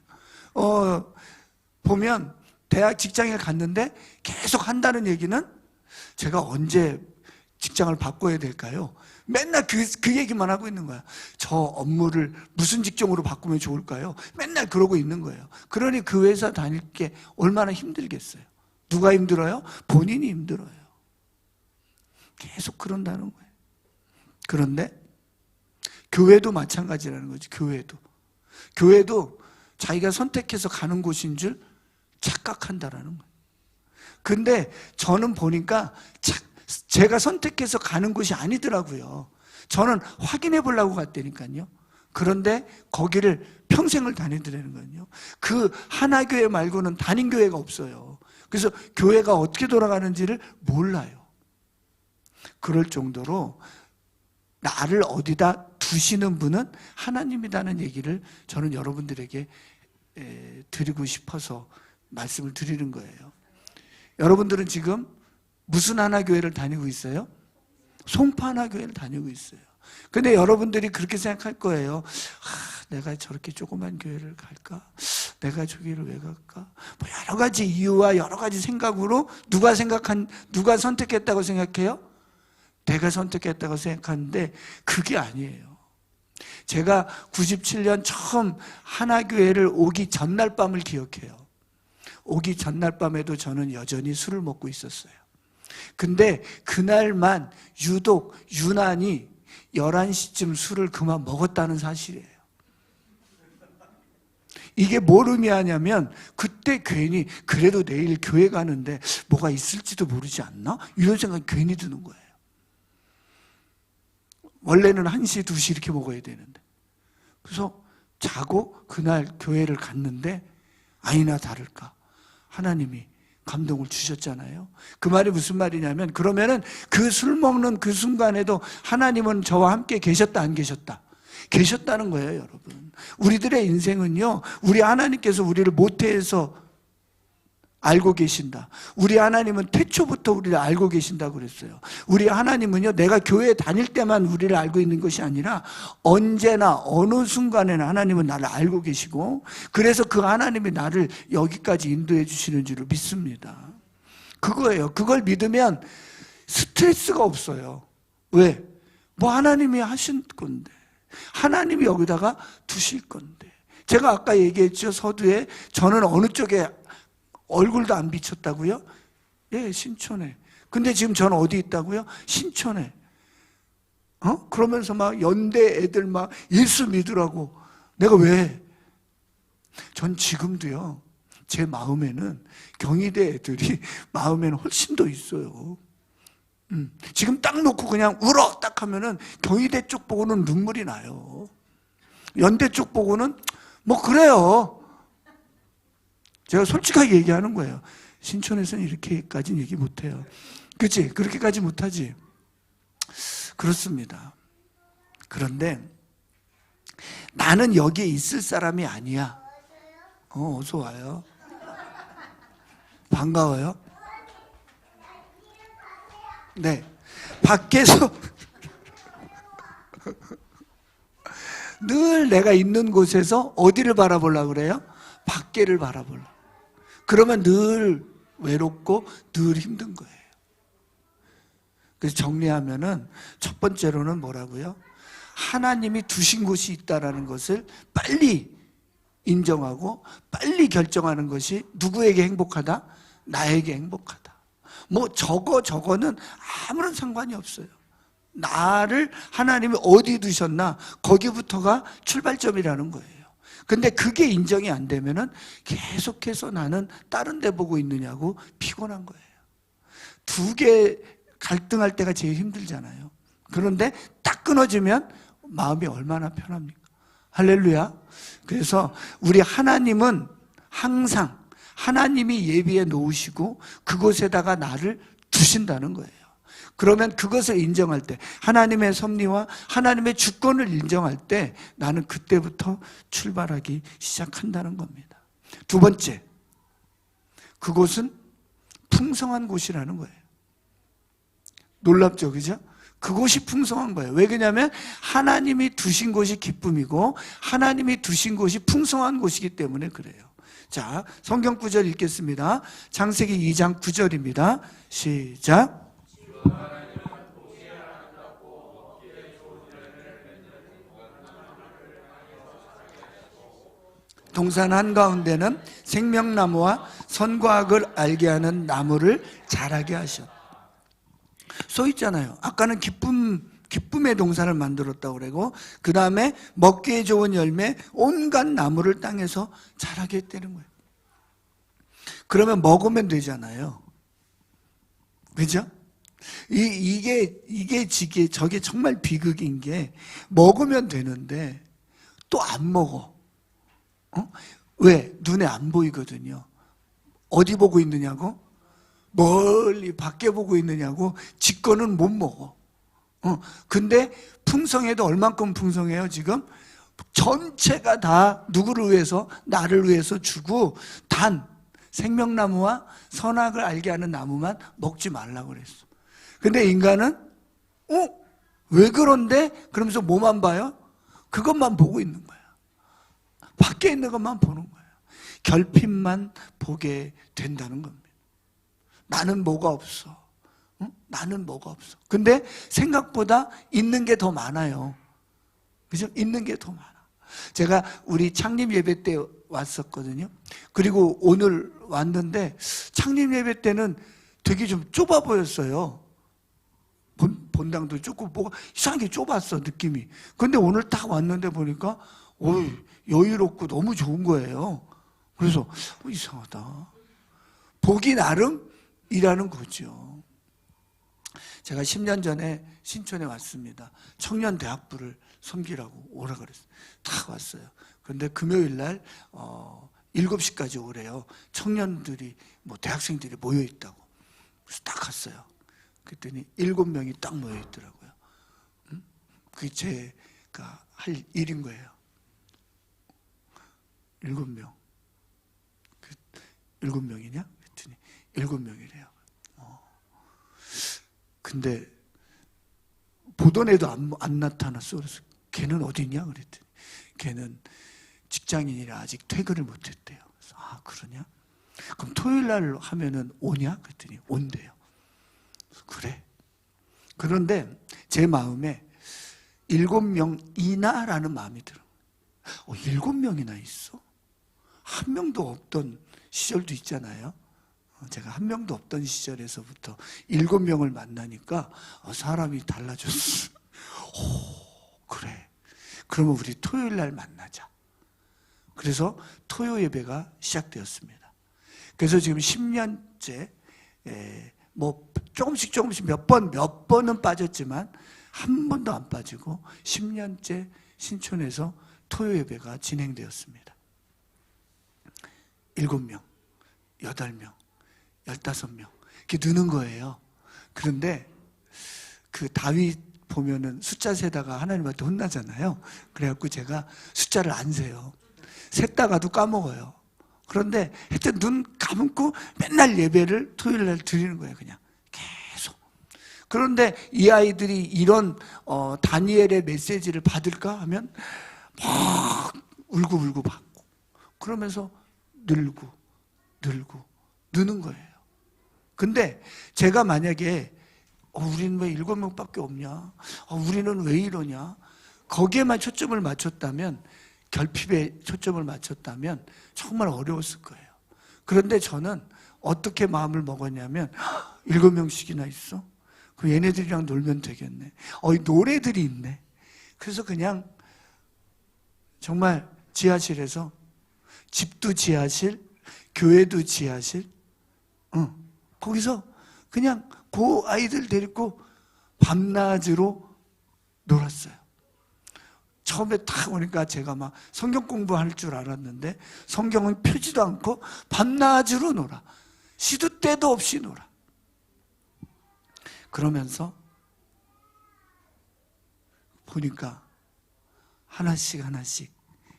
보면 대학 직장에 갔는데 계속 한다는 얘기는 제가 언제 직장을 바꿔야 될까요? 맨날 그 얘기만 하고 있는 거야. 저 업무를 무슨 직종으로 바꾸면 좋을까요? 맨날 그러고 있는 거예요. 그러니 그 회사 다닐 게 얼마나 힘들겠어요. 누가 힘들어요? 본인이 힘들어요. 계속 그런다는 거예요. 그런데 교회도 마찬가지라는 거지. 교회도 자기가 선택해서 가는 곳인 줄 착각한다라는 거예요. 근데 저는 보니까 제가 선택해서 가는 곳이 아니더라고요. 저는 확인해 보려고 갔다니까요. 그런데 거기를 평생을 다니더라는 거예요. 그 하나교회 말고는 다닌 교회가 없어요. 그래서 교회가 어떻게 돌아가는지를 몰라요. 그럴 정도로 나를 어디다 두시는 분은 하나님이라는 얘기를 저는 여러분들에게 드리고 싶어서 말씀을 드리는 거예요. 여러분들은 지금 무슨 하나교회를 다니고 있어요? 송파 하나교회를 다니고 있어요. 근데 여러분들이 그렇게 생각할 거예요. 내가 저렇게 조그만 교회를 갈까? 내가 저기를 왜 갈까? 뭐 여러 가지 이유와 여러 가지 생각으로 누가 선택했다고 생각해요? 내가 선택했다고 생각하는데 그게 아니에요. 제가 97년 처음 하나교회를 오기 전날 밤을 기억해요. 오기 전날 밤에도 저는 여전히 술을 먹고 있었어요. 근데 그날만 유독 유난히 11시쯤 술을 그만 먹었다는 사실이에요. 이게 뭘 의미하냐면 그때 괜히 그래도 내일 교회 가는데 뭐가 있을지도 모르지 않나? 이런 생각이 괜히 드는 거예요. 원래는 1시, 2시 이렇게 먹어야 되는데. 그래서 자고 그날 교회를 갔는데 아니나 다를까 하나님이 감동을 주셨잖아요. 그 말이 무슨 말이냐면 그러면은 그 술 먹는 그 순간에도 하나님은 저와 함께 계셨다 안 계셨다? 계셨다는 거예요, 여러분. 우리들의 인생은요, 우리 하나님께서 우리를 모태에서 알고 계신다. 우리 하나님은 태초부터 우리를 알고 계신다고 그랬어요. 우리 하나님은요, 내가 교회에 다닐 때만 우리를 알고 있는 것이 아니라 언제나 어느 순간에는 하나님은 나를 알고 계시고 그래서 그 하나님이 나를 여기까지 인도해 주시는 줄을 믿습니다. 그거예요. 그걸 믿으면 스트레스가 없어요. 왜? 뭐 하나님이 하신 건데. 하나님이 여기다가 두실 건데. 제가 아까 얘기했죠. 서두에 저는 어느 쪽에 얼굴도 안 비쳤다고요? 예, 신촌에. 근데 지금 저는 어디 있다고요? 신촌에. 그러면서 막 연대 애들 막 예수 믿으라고. 내가 왜? 전 지금도요, 제 마음에는 경희대 애들이 마음에는 훨씬 더 있어요. 지금 딱 놓고 그냥 울어 딱 하면은 경희대 쪽 보고는 눈물이 나요. 연대 쪽 보고는 뭐 그래요. 제가 솔직하게 얘기하는 거예요. 신촌에서는 이렇게까지는 얘기 못해요. 그치? 그렇게까지 못하지? 그렇습니다. 그런데 나는 여기에 있을 사람이 아니야. 어서 와요. 반가워요. 네. 밖에서 늘 내가 있는 곳에서 어디를 바라보려고 그래요? 밖에를 바라보려고. 그러면 늘 외롭고 늘 힘든 거예요. 그래서 정리하면은 첫 번째로는 뭐라고요? 하나님이 두신 곳이 있다라는 것을 빨리 인정하고 빨리 결정하는 것이 누구에게 행복하다? 나에게 행복하다. 뭐 저거는 아무런 상관이 없어요. 나를 하나님이 어디 두셨나 거기부터가 출발점이라는 거예요. 근데 그게 인정이 안 되면은 계속해서 나는 다른 데 보고 있느냐고 피곤한 거예요. 두 개 갈등할 때가 제일 힘들잖아요. 그런데 딱 끊어지면 마음이 얼마나 편합니까? 할렐루야. 그래서 우리 하나님은 항상 하나님이 예비해 놓으시고 그곳에다가 나를 두신다는 거예요. 그러면 그것을 인정할 때, 하나님의 섭리와 하나님의 주권을 인정할 때 나는 그때부터 출발하기 시작한다는 겁니다. 두 번째, 그곳은 풍성한 곳이라는 거예요. 놀랍죠, 그죠? 그곳이 풍성한 거예요. 왜 그러냐면 하나님이 두신 곳이 기쁨이고 하나님이 두신 곳이 풍성한 곳이기 때문에 그래요. 자, 성경 구절 읽겠습니다. 창세기 2장 9절입니다. 시작. 동산 한가운데는 생명나무와 선과 악을 알게 하는 나무를 자라게 하셨다. 써 있잖아요. 아까는 기쁨의 동산을 만들었다고 그러고 그 다음에 먹기에 좋은 열매 온갖 나무를 땅에서 자라게 했다는 거예요. 그러면 먹으면 되잖아요. 그죠? 이게 저게 정말 비극인 게 먹으면 되는데 또 안 먹어. 왜? 눈에 안 보이거든요. 어디 보고 있느냐고? 멀리 밖에 보고 있느냐고? 지 거는 못 먹어. 근데 풍성해도 얼만큼 풍성해요, 지금? 전체가 다 누구를 위해서? 나를 위해서 주고, 단, 생명나무와 선악을 알게 하는 나무만 먹지 말라고 그랬어. 근데 인간은, 왜 그런데? 그러면서 뭐만 봐요? 그것만 보고 있는 거야. 밖에 있는 것만 보는 거예요. 결핍만 보게 된다는 겁니다. 나는 뭐가 없어. 나는 뭐가 없어. 근데 생각보다 있는 게 더 많아요. 그죠? 있는 게 더 많아. 제가 우리 창립 예배 때 왔었거든요. 그리고 오늘 왔는데 창립 예배 때는 되게 좀 좁아 보였어요. 본당도 좁고 뭐가 이상하게 좁았어, 느낌이. 근데 오늘 딱 왔는데 보니까 여유롭고 너무 좋은 거예요. 그래서 이상하다. 보기 나름이라는 거죠. 제가 10년 전에 신촌에 왔습니다. 청년대학부를 섬기라고 오라 그랬어요. 딱 왔어요. 그런데 금요일 날 7시까지 오래요. 청년들이 대학생들이 모여 있다고. 그래서 딱 갔어요. 그랬더니 7명이 딱 모여 있더라고요. 그게 제가 할 일인 거예요. 7명. 7명이냐? 그랬더니 7명이래요. 근데 보던 애도 안 나타났어. 그래서 걔는 어디 있냐? 그랬더니 걔는 직장인이라 아직 퇴근을 못했대요. 그래서 그러냐? 그럼 토요일 날 하면은 오냐? 그랬더니 온대요. 그래서 그래. 그런데 제 마음에 7명이나 라는 마음이 들어. 7명이나 있어? 한 명도 없던 시절도 있잖아요. 제가 한 명도 없던 시절에서부터 7명을 만나니까 사람이 달라졌어. 그래. 그러면 우리 토요일 날 만나자. 그래서 토요 예배가 시작되었습니다. 그래서 지금 10년째 조금씩 몇 번은 빠졌지만 한 번도 안 빠지고 10년째 신촌에서 토요 예배가 진행되었습니다. 7명, 8명, 15명 이렇게 느는 거예요. 그런데 그 다윗 보면은 숫자 세다가 하나님한테 혼나잖아요. 그래갖고 제가 숫자를 안 세요. 셌다가도 까먹어요. 그런데 하여튼 눈 감고 맨날 예배를 토요일 날 드리는 거예요. 그냥 계속. 그런데 이 아이들이 이런 다니엘의 메시지를 받을까 하면 막 울고 받고 그러면서 늘고 느는 거예요. 근데 제가 만약에 우리는 왜 7명밖에 없냐? 우리는 왜 이러냐? 거기에만 초점을 맞췄다면, 결핍에 초점을 맞췄다면 정말 어려웠을 거예요. 그런데 저는 어떻게 마음을 먹었냐면 7명씩이나 있어? 그럼 얘네들이랑 놀면 되겠네. 노래들이 있네. 그래서 그냥 정말 지하실에서, 집도 지하실, 교회도 지하실, 거기서 그냥 그 아이들 데리고 밤낮으로 놀았어요. 처음에 딱 오니까 제가 막 성경 공부할 줄 알았는데 성경은 펴지도 않고 밤낮으로 놀아. 시도 때도 없이 놀아. 그러면서 보니까 하나씩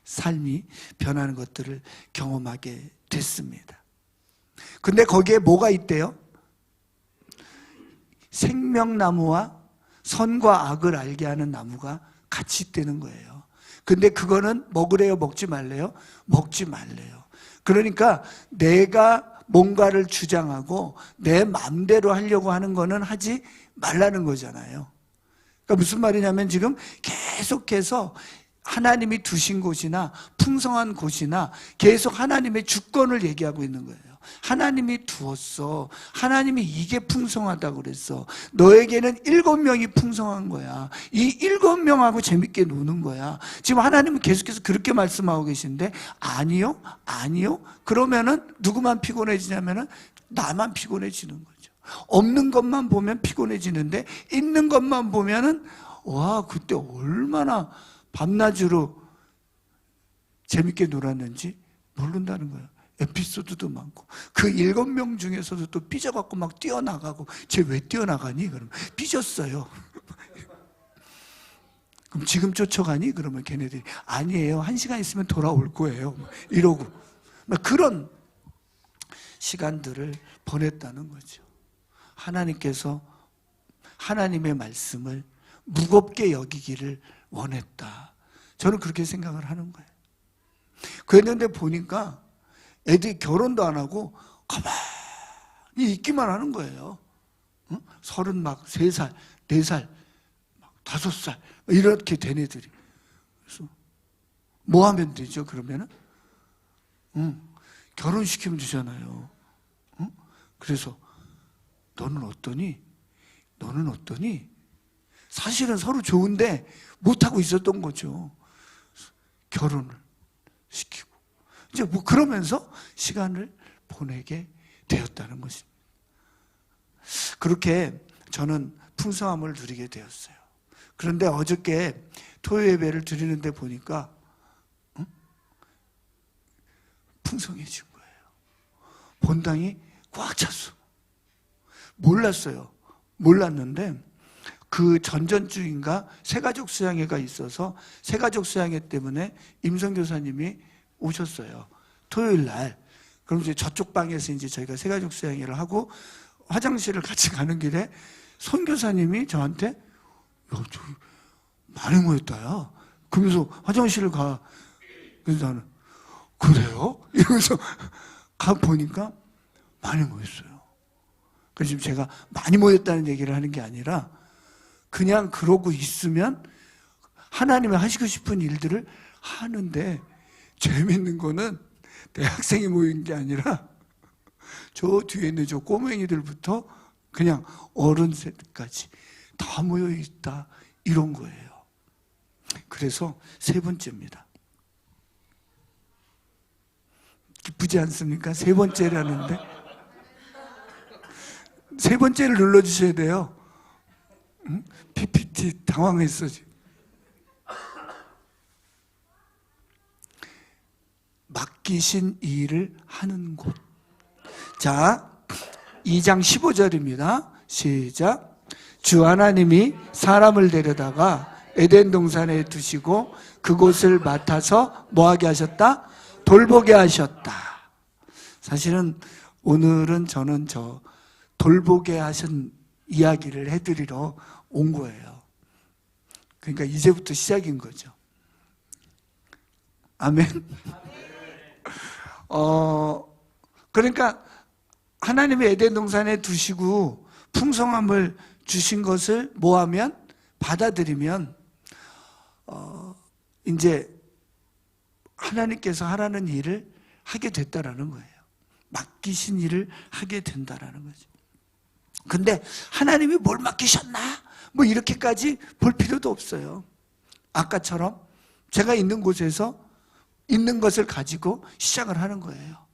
삶이 변하는 것들을 경험하게 됐습니다. 근데 거기에 뭐가 있대요? 생명나무와 선과 악을 알게 하는 나무가 같이 있다는 거예요. 근데 그거는 먹으래요? 먹지 말래요? 먹지 말래요. 그러니까 내가 뭔가를 주장하고 내 마음대로 하려고 하는 거는 하지 말라는 거잖아요. 그러니까 무슨 말이냐면 지금 계속해서 하나님이 두신 곳이나 풍성한 곳이나 계속 하나님의 주권을 얘기하고 있는 거예요. 하나님이 두었어. 하나님이 이게 풍성하다고 그랬어. 너에게는 7명이 풍성한 거야. 이 7명하고 재밌게 노는 거야. 지금 하나님은 계속해서 그렇게 말씀하고 계신데 아니요? 그러면은 누구만 피곤해지냐면은 나만 피곤해지는 거죠. 없는 것만 보면 피곤해지는데 있는 것만 보면은 와, 그때 얼마나 밤낮으로 재밌게 놀았는지 모른다는 거예요. 에피소드도 많고 그 7명 중에서도 또 삐져갖고 막 뛰어나가고 쟤 왜 뛰어나가니? 그러면 삐졌어요. 그럼 지금 쫓아가니? 그러면 걔네들이 아니에요. 1시간 있으면 돌아올 거예요. 이러고 막 그런 시간들을 보냈다는 거죠. 하나님께서 하나님의 말씀을 무겁게 여기기를 원했다. 저는 그렇게 생각을 하는 거예요. 그랬는데 보니까 애들이 결혼도 안 하고 가만히 있기만 하는 거예요. 33살, 4살, 5살 이렇게 된 애들이. 그래서 뭐 하면 되죠? 그러면은 결혼시키면 되잖아요. 그래서 너는 어떠니? 사실은 서로 좋은데 못하고 있었던 거죠. 결혼을 시키고 이제 뭐 그러면서 시간을 보내게 되었다는 것입니다. 그렇게 저는 풍성함을 누리게 되었어요. 그런데 어저께 토요 예배를 드리는데 보니까 풍성해진 거예요. 본당이 꽉 찼어. 몰랐는데 그 전전주인가 새가족 수양회가 있어서 새가족 수양회 때문에 임성교사님이 오셨어요. 토요일 날. 그럼 이제 저쪽 방에서 이제 저희가 새가족 수양회를 하고 화장실을 같이 가는 길에 선교사님이 저한테 야, 저 많이 모였다야. 그러면서 화장실을 가. 그래서 나는 그래요? 이러면서 가 보니까 많이 모였어요. 그래서 지금 제가 많이 모였다는 얘기를 하는 게 아니라 그냥 그러고 있으면 하나님이 하시고 싶은 일들을 하는데 재밌는 거는 대학생이 모인 게 아니라 저 뒤에 있는 저 꼬맹이들부터 그냥 어른까지 다 모여 있다 이런 거예요. 그래서 3번째입니다. 기쁘지 않습니까? 3번째라는데 3번째를 눌러주셔야 돼요. PPT 당황했어 지금. 맡기신 일을 하는 곳. 자, 2장 15절입니다. 시작. 주 하나님이 사람을 데려다가 에덴 동산에 두시고 그곳을 맡아서 뭐하게 하셨다? 돌보게 하셨다. 사실은 오늘은 저는 저 돌보게 하신 이야기를 해드리러 온 거예요. 그러니까 이제부터 시작인 거죠. 아멘. 그러니까 하나님의 에덴 동산에 두시고 풍성함을 주신 것을 뭐하면 받아들이면 이제 하나님께서 하라는 일을 하게 됐다라는 거예요. 맡기신 일을 하게 된다라는 거죠. 근데 하나님이 뭘 맡기셨나? 뭐 이렇게까지 볼 필요도 없어요. 아까처럼 제가 있는 곳에서 있는 것을 가지고 시작을 하는 거예요.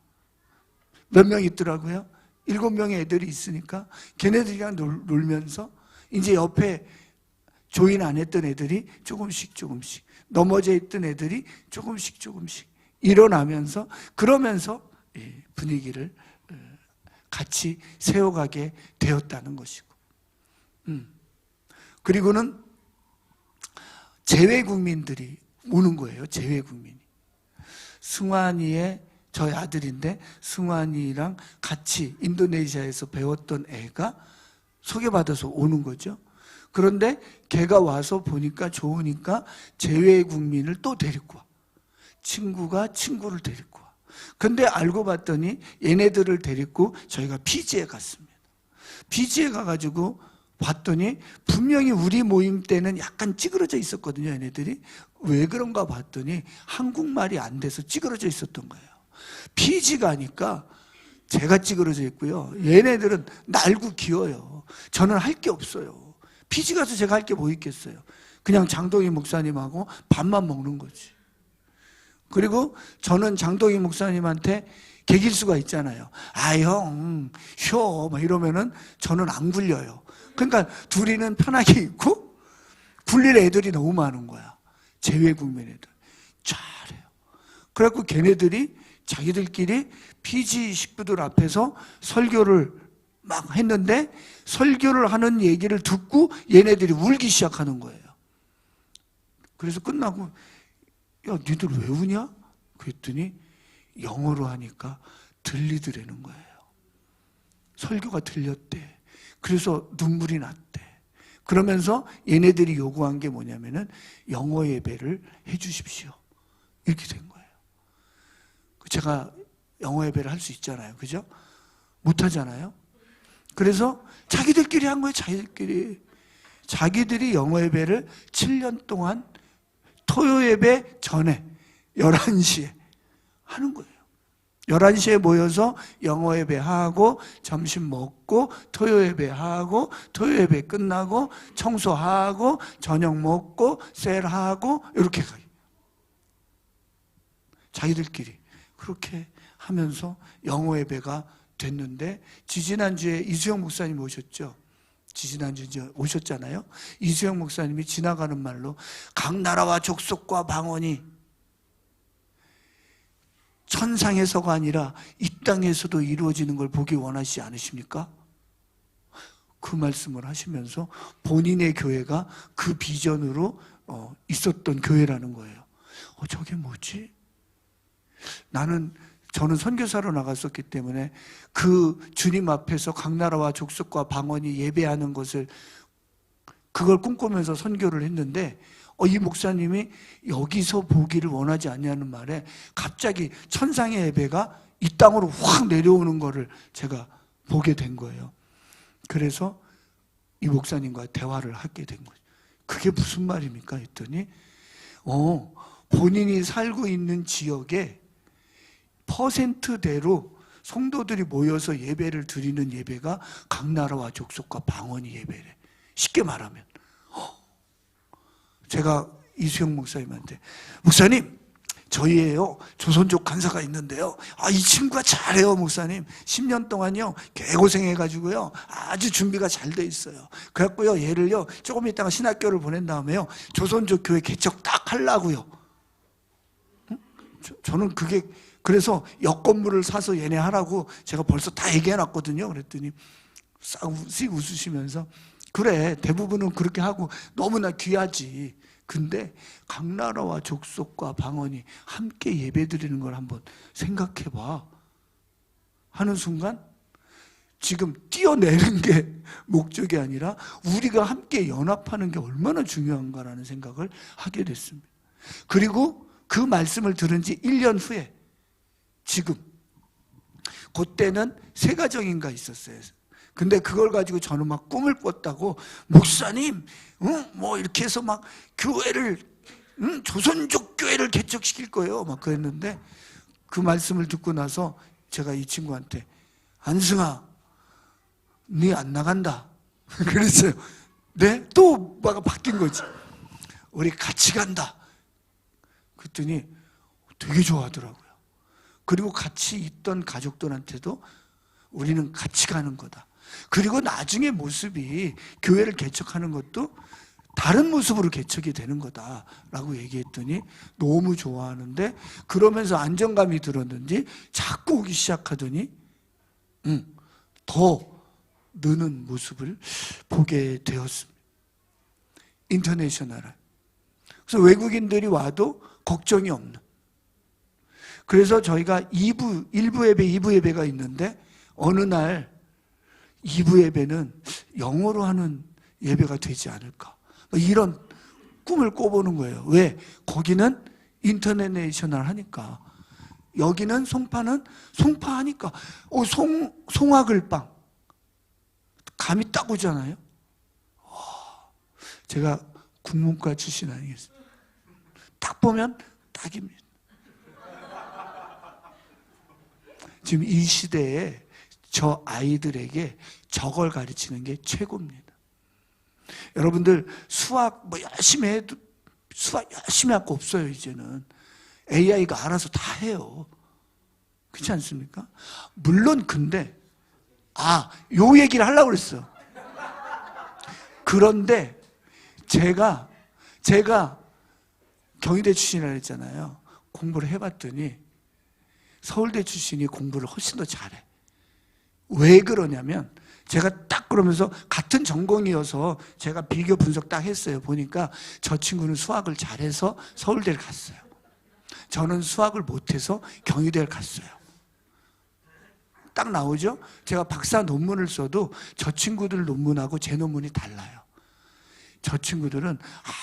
몇 명 있더라고요. 7명의 애들이 있으니까 걔네들이랑 놀면서 이제 옆에 조인 안 했던 애들이 조금씩 넘어져 있던 애들이 조금씩 일어나면서 그러면서 분위기를 같이 세워가게 되었다는 것이고, 그리고는 재외국민들이 오는 거예요. 재외국민이. 승환이의 저희 아들인데 승환이랑 같이 인도네시아에서 배웠던 애가 소개받아서 오는 거죠. 그런데 걔가 와서 보니까 좋으니까 재외국민을 또 데리고 와. 친구가 친구를 데리고 와. 근데 알고 봤더니 얘네들을 데리고 저희가 피지에 갔습니다. 피지에 가가지고 봤더니 분명히 우리 모임 때는 약간 찌그러져 있었거든요. 얘네들이. 왜 그런가 봤더니 한국말이 안 돼서 찌그러져 있었던 거예요. 피지 가니까 제가 찌그러져 있고요. 얘네들은 날고 기어요. 저는 할 게 없어요. 피지 가서 제가 할 게 뭐 있겠어요. 그냥 장동희 목사님하고 밥만 먹는 거지. 그리고 저는 장동희 목사님한테 개길 수가 있잖아요. 아, 형, 쉬어. 막 이러면은 저는 안 굴려요. 그러니까 둘이는 편하게 있고 굴릴 애들이 너무 많은 거야. 재외국민 애들. 잘해요. 그래갖고 걔네들이 자기들끼리 피지 식구들 앞에서 설교를 막 했는데 설교를 하는 얘기를 듣고 얘네들이 울기 시작하는 거예요. 그래서 끝나고 야, 니들 왜 우냐? 그랬더니 영어로 하니까 들리더라는 거예요. 설교가 들렸대. 그래서 눈물이 났대. 그러면서 얘네들이 요구한 게 뭐냐면은 영어 예배를 해 주십시오. 이렇게 된 거예요. 제가 영어 예배를 할 수 있잖아요. 그죠? 못 하잖아요. 그래서 자기들끼리 한 거예요. 자기들이 영어 예배를 7년 동안 토요 예배 전에 11시에 하는 거예요. 11시에 모여서 영어 예배하고 점심 먹고 토요 예배하고 토요 예배 끝나고 청소하고 저녁 먹고 셀하고 이렇게 가요. 자기들끼리 그렇게 하면서 영어 예배가 됐는데 지지난주에 이수영 목사님 오셨죠? 지지난주에 오셨잖아요. 이수영 목사님이 지나가는 말로 각 나라와 족속과 방언이 천상에서가 아니라 이 땅에서도 이루어지는 걸 보기 원하시지 않으십니까? 그 말씀을 하시면서 본인의 교회가 그 비전으로 있었던 교회라는 거예요. 저게 뭐지? 저는 선교사로 나갔었기 때문에 그 주님 앞에서 각 나라와 족속과 방언이 예배하는 것을 그걸 꿈꾸면서 선교를 했는데 이 목사님이 여기서 보기를 원하지 않냐는 말에 갑자기 천상의 예배가 이 땅으로 확 내려오는 거를 제가 보게 된 거예요. 그래서 이 목사님과 대화를 하게 된 거죠. 그게 무슨 말입니까? 했더니 본인이 살고 있는 지역에 퍼센트대로 성도들이 모여서 예배를 드리는 예배가 각 나라와 족속과 방언이 예배래. 쉽게 말하면 제가 이수영 목사님한테 목사님 저희에요 조선족 간사가 있는데요 이 친구가 잘해요 목사님 10년 동안요 개고생해가지고요 아주 준비가 잘 돼 있어요. 그래갖고요 얘를요 조금 있다가 신학교를 보낸 다음에요 조선족 교회 개척 딱 하려고요. 저는 그게 그래서 옆건물을 사서 얘네 하라고 제가 벌써 다 얘기해놨거든요. 그랬더니 싹 웃으시면서 그래 대부분은 그렇게 하고 너무나 귀하지. 근데 각 나라와 족속과 방언이 함께 예배드리는 걸 한번 생각해봐 하는 순간 지금 뛰어내는 게 목적이 아니라 우리가 함께 연합하는 게 얼마나 중요한가라는 생각을 하게 됐습니다. 그리고 그 말씀을 들은 지 1년 후에 지금 그때는 세 가정인가 있었어요. 근데 그걸 가지고 저는 막 꿈을 꿨다고, 목사님, 뭐 이렇게 해서 막 교회를, 조선족 교회를 개척시킬 거예요. 막 그랬는데, 그 말씀을 듣고 나서 제가 이 친구한테, 안승아, 네 안 나간다. 그랬어요. 네? 또 오빠가 바뀐 거지. 우리 같이 간다. 그랬더니 되게 좋아하더라고요. 그리고 같이 있던 가족들한테도 우리는 같이 가는 거다. 그리고 나중에 모습이 교회를 개척하는 것도 다른 모습으로 개척이 되는 거다라고 얘기했더니 너무 좋아하는데, 그러면서 안정감이 들었는지 자꾸 오기 시작하더니 더 느는 모습을 보게 되었습니다. 인터내셔널. 그래서 외국인들이 와도 걱정이 없는. 그래서 저희가 1부 예배, 2부 예배가 있는데, 어느 날 2부 예배는 영어로 하는 예배가 되지 않을까, 이런 꿈을 꿔보는 거예요. 왜? 거기는 인터내셔널 하니까. 여기는 송파는 송파 하니까. 송화글빵 감이 딱 오잖아요. 제가 국문과 출신 아니겠습니까? 딱 보면 딱입니다. 지금 이 시대에 저 아이들에게 저걸 가르치는 게 최고입니다. 여러분들 수학 뭐 열심히 해도 수학 열심히 할 거 없어요. 이제는 AI가 알아서 다 해요. 그렇지 않습니까? 물론 근데 요 얘기를 하려고 그랬어. 그런데 제가 경희대 출신이라 했잖아요. 공부를 해봤더니 서울대 출신이 공부를 훨씬 더 잘해. 왜 그러냐면, 제가 딱 그러면서 같은 전공이어서 제가 비교 분석 딱 했어요. 보니까 저 친구는 수학을 잘해서 서울대를 갔어요. 저는 수학을 못해서 경희대를 갔어요. 딱 나오죠? 제가 박사 논문을 써도 저 친구들 논문하고 제 논문이 달라요. 저 친구들은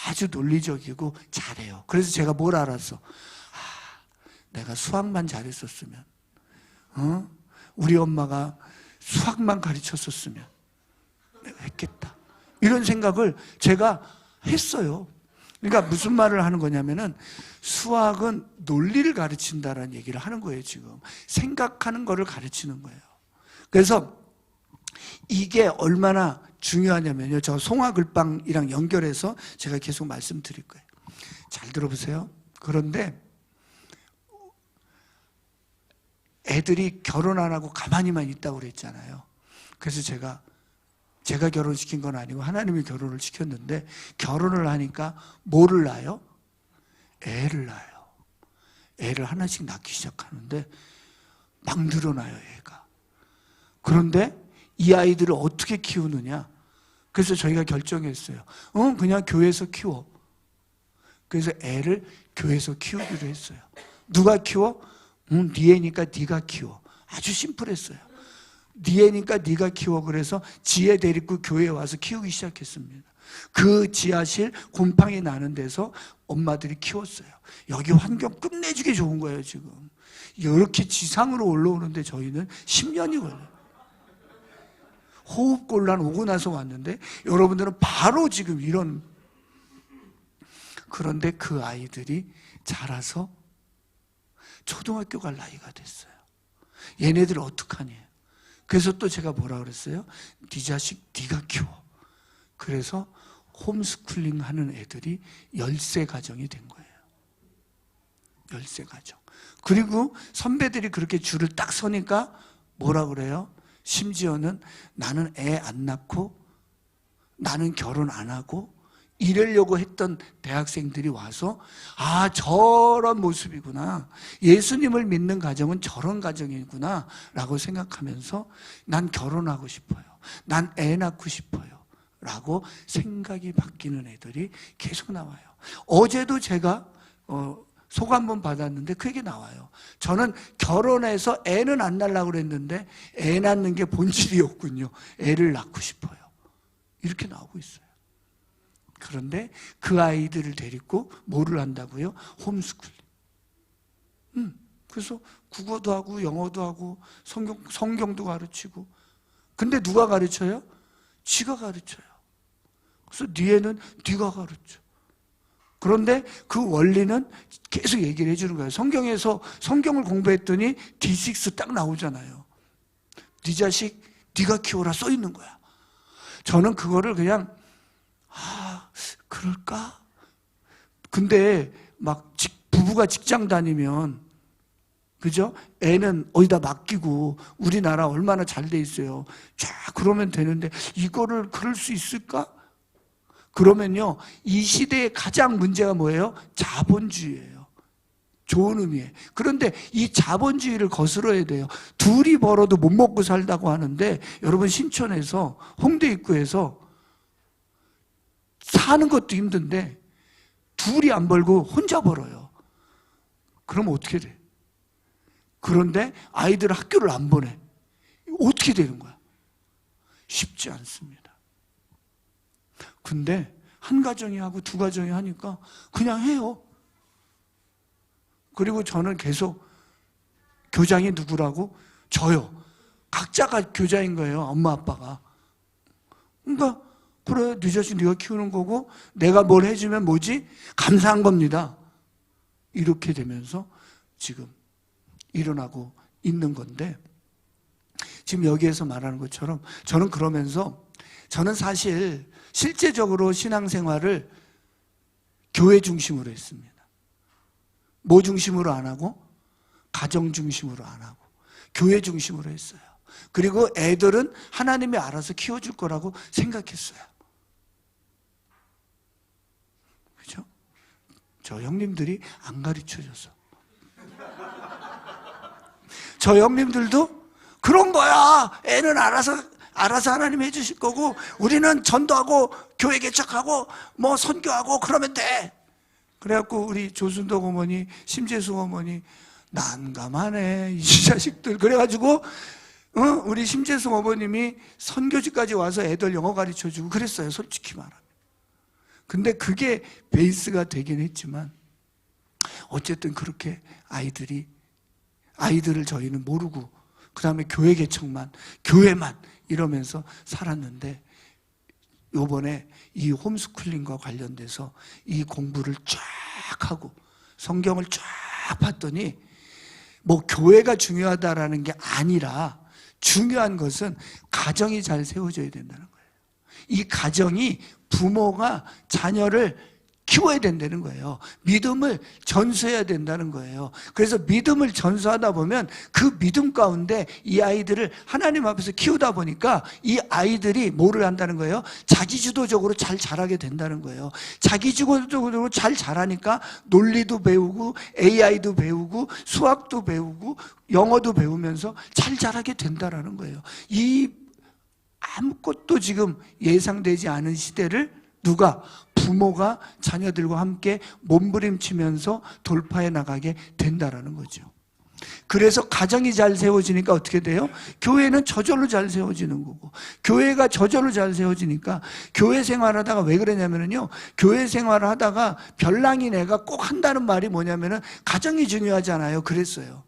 아주 논리적이고 잘해요. 그래서 제가 뭘 알았어? 내가 수학만 잘했었으면, 우리 엄마가 수학만 가르쳤었으면 내가 했겠다. 이런 생각을 제가 했어요. 그러니까 무슨 말을 하는 거냐면은, 수학은 논리를 가르친다라는 얘기를 하는 거예요. 지금 생각하는 거를 가르치는 거예요. 그래서 이게 얼마나 중요하냐면요, 저 송화글빵이랑 연결해서 제가 계속 말씀드릴 거예요. 잘 들어보세요. 그런데 애들이 결혼 안 하고 가만히만 있다고 그랬잖아요. 그래서 제가 결혼시킨 건 아니고 하나님이 결혼을 시켰는데, 결혼을 하니까 뭐를 낳아요? 애를 낳아요. 애를 하나씩 낳기 시작하는데 막 늘어나요, 애가. 그런데 이 아이들을 어떻게 키우느냐? 그래서 저희가 결정했어요. 그냥 교회에서 키워. 그래서 애를 교회에서 키우기로 했어요. 누가 키워? 네 애니까 네가 키워. 아주 심플했어요. 네 애니까 네가 키워. 그래서 지혜 데리고 교회에 와서 키우기 시작했습니다. 그 지하실 곰팡이 나는 데서 엄마들이 키웠어요. 여기 환경 끝내주게 좋은 거예요. 지금 이렇게 지상으로 올라오는데 저희는 10년이 걸려요. 호흡곤란 오고 나서 왔는데, 여러분들은 바로 지금 이런. 그런데 그 아이들이 자라서 초등학교 갈 나이가 됐어요. 얘네들 어떡하니? 그래서 또 제가 뭐라 그랬어요? 네 자식 네가 키워. 그래서 홈스쿨링 하는 애들이 10세 가정이 된 거예요. 10세 가정. 그리고 선배들이 그렇게 줄을 딱 서니까 뭐라 그래요? 심지어는 나는 애 안 낳고 나는 결혼 안 하고 이러려고 했던 대학생들이 와서 저런 모습이구나, 예수님을 믿는 가정은 저런 가정이구나 라고 생각하면서 난 결혼하고 싶어요, 난 애 낳고 싶어요 라고 생각이 바뀌는 애들이 계속 나와요. 어제도 제가 소감 한번 받았는데 그 얘기 나와요. 저는 결혼해서 애는 안 낳으려고 그랬는데 애 낳는 게 본질이었군요. 애를 낳고 싶어요. 이렇게 나오고 있어요. 그런데 그 아이들을 데리고 뭐를 한다고요? 홈스쿨링. 그래서 국어도 하고 영어도 하고 성경도 가르치고. 근데 누가 가르쳐요? 지가 가르쳐요. 그래서 뒤에는 네가 가르쳐. 그런데 그 원리는 계속 얘기를 해주는 거예요. 성경에서 성경을 공부했더니 D6 딱 나오잖아요. 네 자식 네가 키워라 써 있는 거야. 저는 그거를 그냥 그럴까? 근데 막 부부가 직장 다니면, 그죠? 애는 어디다 맡기고 우리나라 얼마나 잘 돼 있어요. 쫙 그러면 되는데 이거를 그럴 수 있을까? 그러면요, 이 시대의 가장 문제가 뭐예요? 자본주의예요. 좋은 의미에. 그런데 이 자본주의를 거스러야 돼요. 둘이 벌어도 못 먹고 살다고 하는데, 여러분 신촌에서 홍대 입구에서 사는 것도 힘든데 둘이 안 벌고 혼자 벌어요. 그럼 어떻게 돼? 그런데 아이들을 학교를 안 보내. 어떻게 되는 거야? 쉽지 않습니다. 근데 한 가정이 하고 두 가정이 하니까 그냥 해요. 그리고 저는 계속 교장이 누구라고? 저요. 각자가 교장인 거예요. 엄마 아빠가. 그러니까 그래, 네 자식 네가 키우는 거고 내가 뭘 해주면 뭐지? 감사한 겁니다. 이렇게 되면서 지금 일어나고 있는 건데, 지금 여기에서 말하는 것처럼 저는 그러면서, 저는 사실 실제적으로 신앙생활을 교회 중심으로 했습니다. 뭐 중심으로 안 하고? 가정 중심으로 안 하고 교회 중심으로 했어요. 그리고 애들은 하나님이 알아서 키워줄 거라고 생각했어요. 그죠? 저 형님들이 안 가르쳐줘서. 저 형님들도 그런 거야. 애는 알아서 하나님 해주실 거고 우리는 전도하고 교회 개척하고 뭐 선교하고 그러면 돼. 그래갖고 우리 조순덕 어머니, 심재숙 어머니 난감하네 이 자식들. 그래가지고 우리 심재숙 어머님이 선교지까지 와서 애들 영어 가르쳐주고 그랬어요. 솔직히 말하면. 근데 그게 베이스가 되긴 했지만 어쨌든 그렇게 아이들을 저희는 모르고 그 다음에 교회 개척만, 교회만 이러면서 살았는데, 요번에 이 홈스쿨링과 관련돼서 이 공부를 쫙 하고 성경을 쫙 봤더니 뭐 교회가 중요하다라는 게 아니라 중요한 것은 가정이 잘 세워져야 된다는 거예요. 이 가정이 부모가 자녀를 키워야 된다는 거예요. 믿음을 전수해야 된다는 거예요. 그래서 믿음을 전수하다 보면 그 믿음 가운데 이 아이들을 하나님 앞에서 키우다 보니까 이 아이들이 뭐를 한다는 거예요? 자기주도적으로 잘 자라게 된다는 거예요. 자기주도적으로 잘 자라니까 논리도 배우고 AI도 배우고 수학도 배우고 영어도 배우면서 잘 자라게 된다는 거예요. 이 아무것도 지금 예상되지 않은 시대를 누가? 부모가 자녀들과 함께 몸부림치면서 돌파해 나가게 된다라는 거죠. 그래서 가정이 잘 세워지니까 어떻게 돼요? 교회는 저절로 잘 세워지는 거고, 교회가 저절로 잘 세워지니까 교회 생활하다가 왜 그러냐면요, 교회 생활하다가 별난이 내가 꼭 한다는 말이 뭐냐면은 가정이 중요하잖아요. 그랬어요.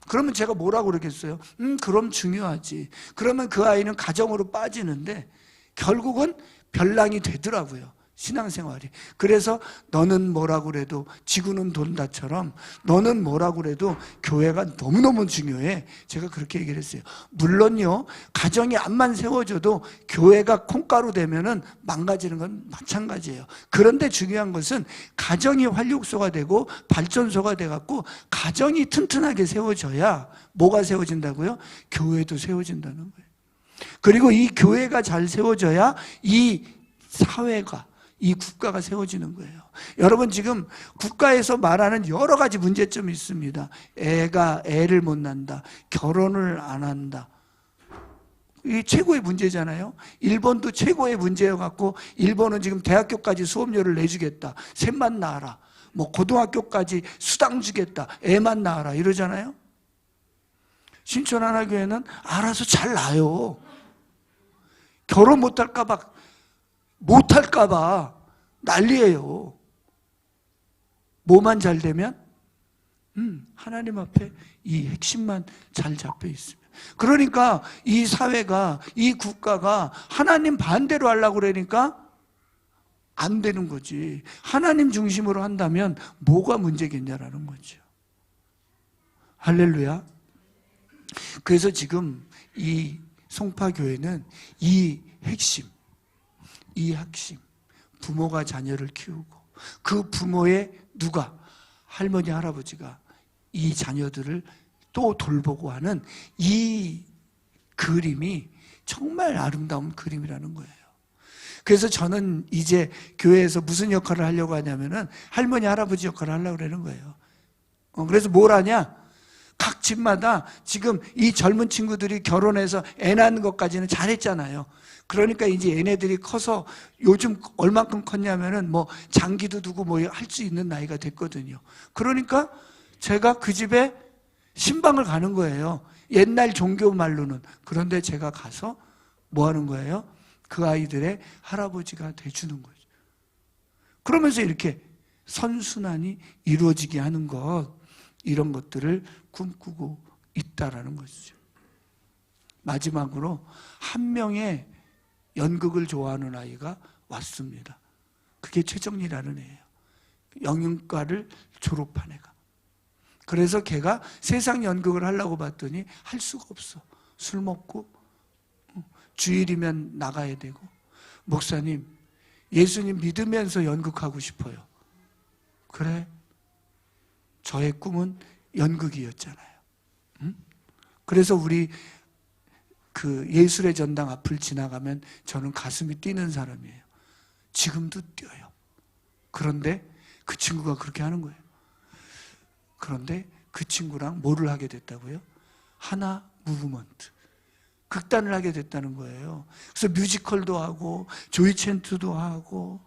그러면 제가 뭐라고 그러겠어요? 그럼 중요하지. 그러면 그 아이는 가정으로 빠지는데 결국은 별난이 되더라고요. 신앙생활이. 그래서 너는 뭐라고 그래도 지구는 돈다처럼 너는 뭐라고 그래도 교회가 너무너무 중요해. 제가 그렇게 얘기를 했어요. 물론요, 가정이 암만 세워져도 교회가 콩가루 되면은 망가지는 건 마찬가지예요. 그런데 중요한 것은 가정이 활력소가 되고 발전소가 돼갖고 가정이 튼튼하게 세워져야 뭐가 세워진다고요? 교회도 세워진다는 거예요. 그리고 이 교회가 잘 세워져야 이 사회가, 이 국가가 세워지는 거예요. 여러분, 지금 국가에서 말하는 여러 가지 문제점이 있습니다. 애를 못 낳는다, 결혼을 안 한다. 이게 최고의 문제잖아요. 일본도 최고의 문제여갖고 일본은 지금 대학교까지 수업료를 내주겠다, 셋만 낳아라, 뭐 고등학교까지 수당 주겠다, 애만 낳아라 이러잖아요. 신촌하나교회는 알아서 잘 낳아요. 결혼 못할까봐 난리예요. 뭐만 잘 되면? 하나님 앞에 이 핵심만 잘 잡혀 있으면. 그러니까 이 사회가, 이 국가가 하나님 반대로 하려고 그러니까 안 되는 거지. 하나님 중심으로 한다면 뭐가 문제겠냐라는 거죠. 할렐루야. 그래서 지금 이 송파교회는 이 핵심, 부모가 자녀를 키우고 그 부모의 누가, 할머니, 할아버지가 이 자녀들을 또 돌보고 하는 이 그림이 정말 아름다운 그림이라는 거예요. 그래서 저는 이제 교회에서 무슨 역할을 하려고 하냐면은 할머니, 할아버지 역할을 하려고 그러는 거예요. 그래서 뭘 하냐? 각 집마다 지금 이 젊은 친구들이 결혼해서 애 낳는 것까지는 잘했잖아요. 그러니까 이제 얘네들이 커서 요즘 얼만큼 컸냐면은 뭐 장기도 두고 뭐 할 수 있는 나이가 됐거든요. 그러니까 제가 그 집에 신방을 가는 거예요. 옛날 종교 말로는. 그런데 제가 가서 뭐 하는 거예요? 그 아이들의 할아버지가 돼주는 거죠. 그러면서 이렇게 선순환이 이루어지게 하는 것, 이런 것들을 꿈꾸고 있다라는 것이죠. 마지막으로 한 명의 연극을 좋아하는 아이가 왔습니다. 그게 최정리라는 애예요. 영문과를 졸업한 애가. 그래서 걔가 세상 연극을 하려고 봤더니 할 수가 없어. 술 먹고 주일이면 나가야 되고. 목사님, 예수님 믿으면서 연극하고 싶어요. 그래, 저의 꿈은 연극이었잖아요. 그래서 우리 그 예술의 전당 앞을 지나가면 저는 가슴이 뛰는 사람이에요. 지금도 뛰어요. 그런데 그 친구가 그렇게 하는 거예요. 그런데 그 친구랑 뭐를 하게 됐다고요? 하나 무브먼트, 극단을 하게 됐다는 거예요. 그래서 뮤지컬도 하고 조이 챈트도 하고.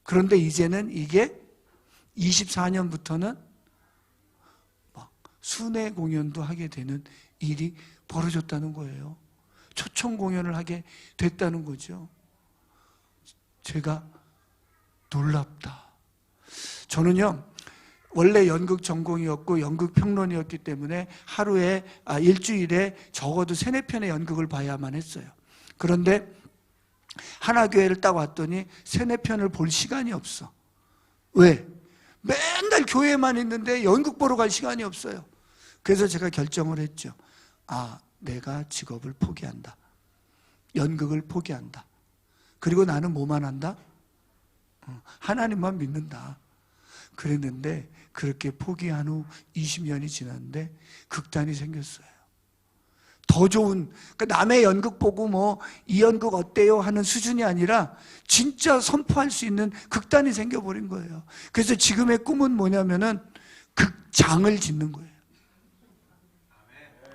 그런데 이제는 이게 24년부터는 막 순회 공연도 하게 되는 일이 벌어졌다는 거예요. 초청 공연을 하게 됐다는 거죠. 제가 놀랍다. 저는요, 원래 연극 전공이었고 연극 평론이었기 때문에 하루에 일주일에 적어도 3-4편의 연극을 봐야만 했어요. 그런데 하나교회를 딱 왔더니 3-4편을 볼 시간이 없어. 왜? 맨날 교회에만 있는데 연극 보러 갈 시간이 없어요. 그래서 제가 결정을 했죠. 내가 직업을 포기한다. 연극을 포기한다. 그리고 나는 뭐만 한다? 하나님만 믿는다. 그랬는데 그렇게 포기한 후 20년이 지났는데 극단이 생겼어요. 더 좋은, 그러니까 남의 연극 보고 뭐 이 연극 어때요 하는 수준이 아니라 진짜 선포할 수 있는 극단이 생겨버린 거예요. 그래서 지금의 꿈은 뭐냐면은 극장을 짓는 거예요.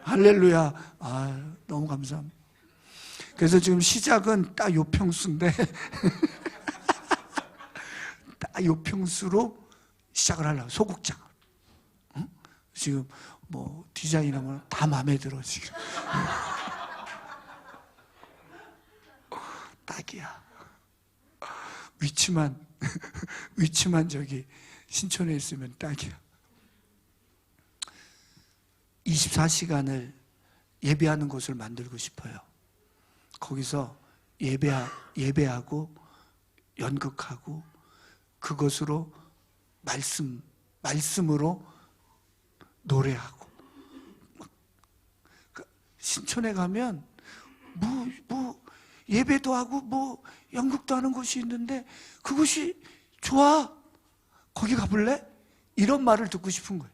할렐루야. 너무 감사합니다. 그래서 지금 시작은 딱 요 평수인데 딱 요 평수로 시작을 하려고. 소극장. 지금 뭐 디자인하면 다 마음에 들어 지금. 딱이야. 위치만 저기 신촌에 있으면 딱이야. 24시간을 예배하는 곳을 만들고 싶어요. 거기서 예배하고 연극하고 그것으로 말씀으로 노래하고. 신촌에 가면 뭐 예배도 하고 뭐 연극도 하는 곳이 있는데 그곳이 좋아. 거기 가볼래? 이런 말을 듣고 싶은 거예요.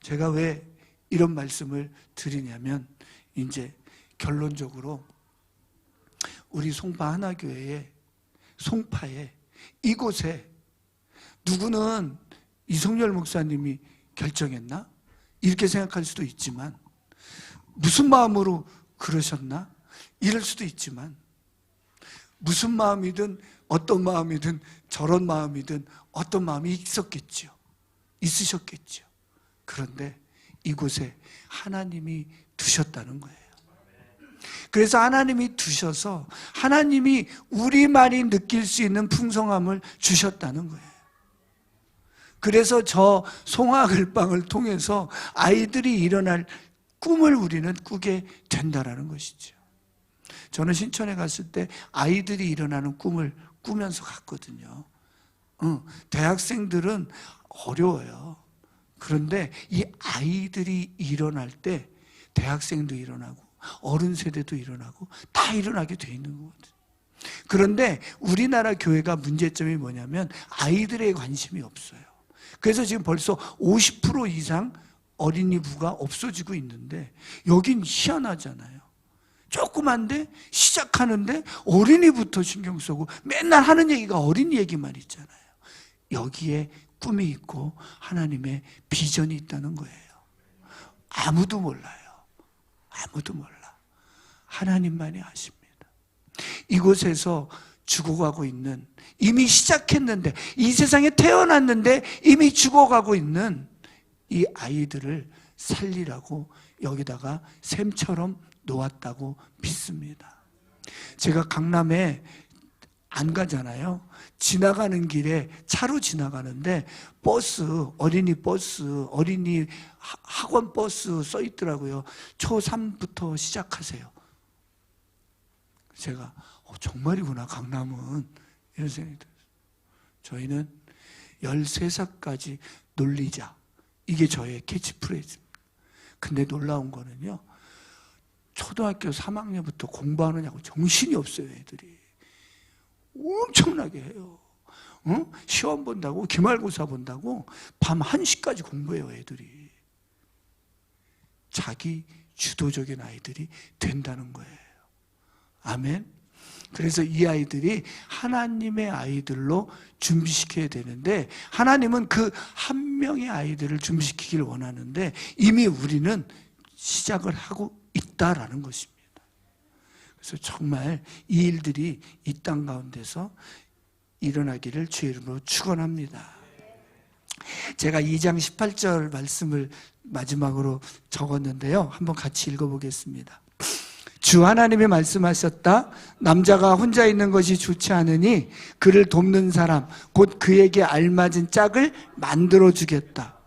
제가 왜 이런 말씀을 드리냐면 이제 결론적으로 우리 송파 하나교회에, 송파에, 이곳에 누구는 이성열 목사님이 결정했나? 이렇게 생각할 수도 있지만, 무슨 마음으로 그러셨나? 이럴 수도 있지만, 무슨 마음이든 어떤 마음이든 저런 마음이든 어떤 마음이 있으셨겠죠. 그런데 이곳에 하나님이 두셨다는 거예요. 그래서 하나님이 두셔서 하나님이 우리만이 느낄 수 있는 풍성함을 주셨다는 거예요. 그래서 저 송화글방을 통해서 아이들이 일어날 꿈을 우리는 꾸게 된다라는 것이죠. 저는 신천에 갔을 때 아이들이 일어나는 꿈을 꾸면서 갔거든요. 대학생들은 어려워요. 그런데 이 아이들이 일어날 때 대학생도 일어나고 어른 세대도 일어나고 다 일어나게 돼 있는 거거든요. 그런데 우리나라 교회가 문제점이 뭐냐면 아이들의 관심이 없어요. 그래서 지금 벌써 50% 이상 어린이 부가 없어지고 있는데, 여긴 희한하잖아요. 조그만데 시작하는데 어린이부터 신경 쓰고 맨날 하는 얘기가 어린이 얘기만 있잖아요. 여기에 꿈이 있고 하나님의 비전이 있다는 거예요. 아무도 몰라요. 아무도 몰라. 하나님만이 아십니다. 이곳에서 죽어가고 있는, 이미 시작했는데, 이 세상에 태어났는데 이미 죽어가고 있는 이 아이들을 살리라고 여기다가 샘처럼 놓았다고 믿습니다. 제가 강남에 안 가잖아요. 지나가는 길에 차로 지나가는데 버스, 어린이 버스, 어린이 학원 버스 써 있더라고요. 초3부터 시작하세요. 제가 정말이구나, 강남은, 이런 생각이 들었어요. 저희는 13살까지 놀리자, 이게 저의 캐치프레이즈입니다. 근데 놀라운 거는요, 초등학교 3학년부터 공부하느냐고 정신이 없어요. 애들이 엄청나게 해요. 시험 본다고, 기말고사 본다고 밤 1시까지 공부해요. 애들이. 자기 주도적인 아이들이 된다는 거예요. 아멘. 그래서 이 아이들이 하나님의 아이들로 준비시켜야 되는데, 하나님은 그 한 명의 아이들을 준비시키기를 원하는데 이미 우리는 시작을 하고 있다라는 것입니다. 그래서 정말 이 일들이 이 땅 가운데서 일어나기를 주의 이름으로 축원합니다. 제가 2장 18절 말씀을 마지막으로 적었는데요, 한번 같이 읽어보겠습니다. 주 하나님이 말씀하셨다. 남자가 혼자 있는 것이 좋지 않으니 그를 돕는 사람, 곧 그에게 알맞은 짝을 만들어 주겠다.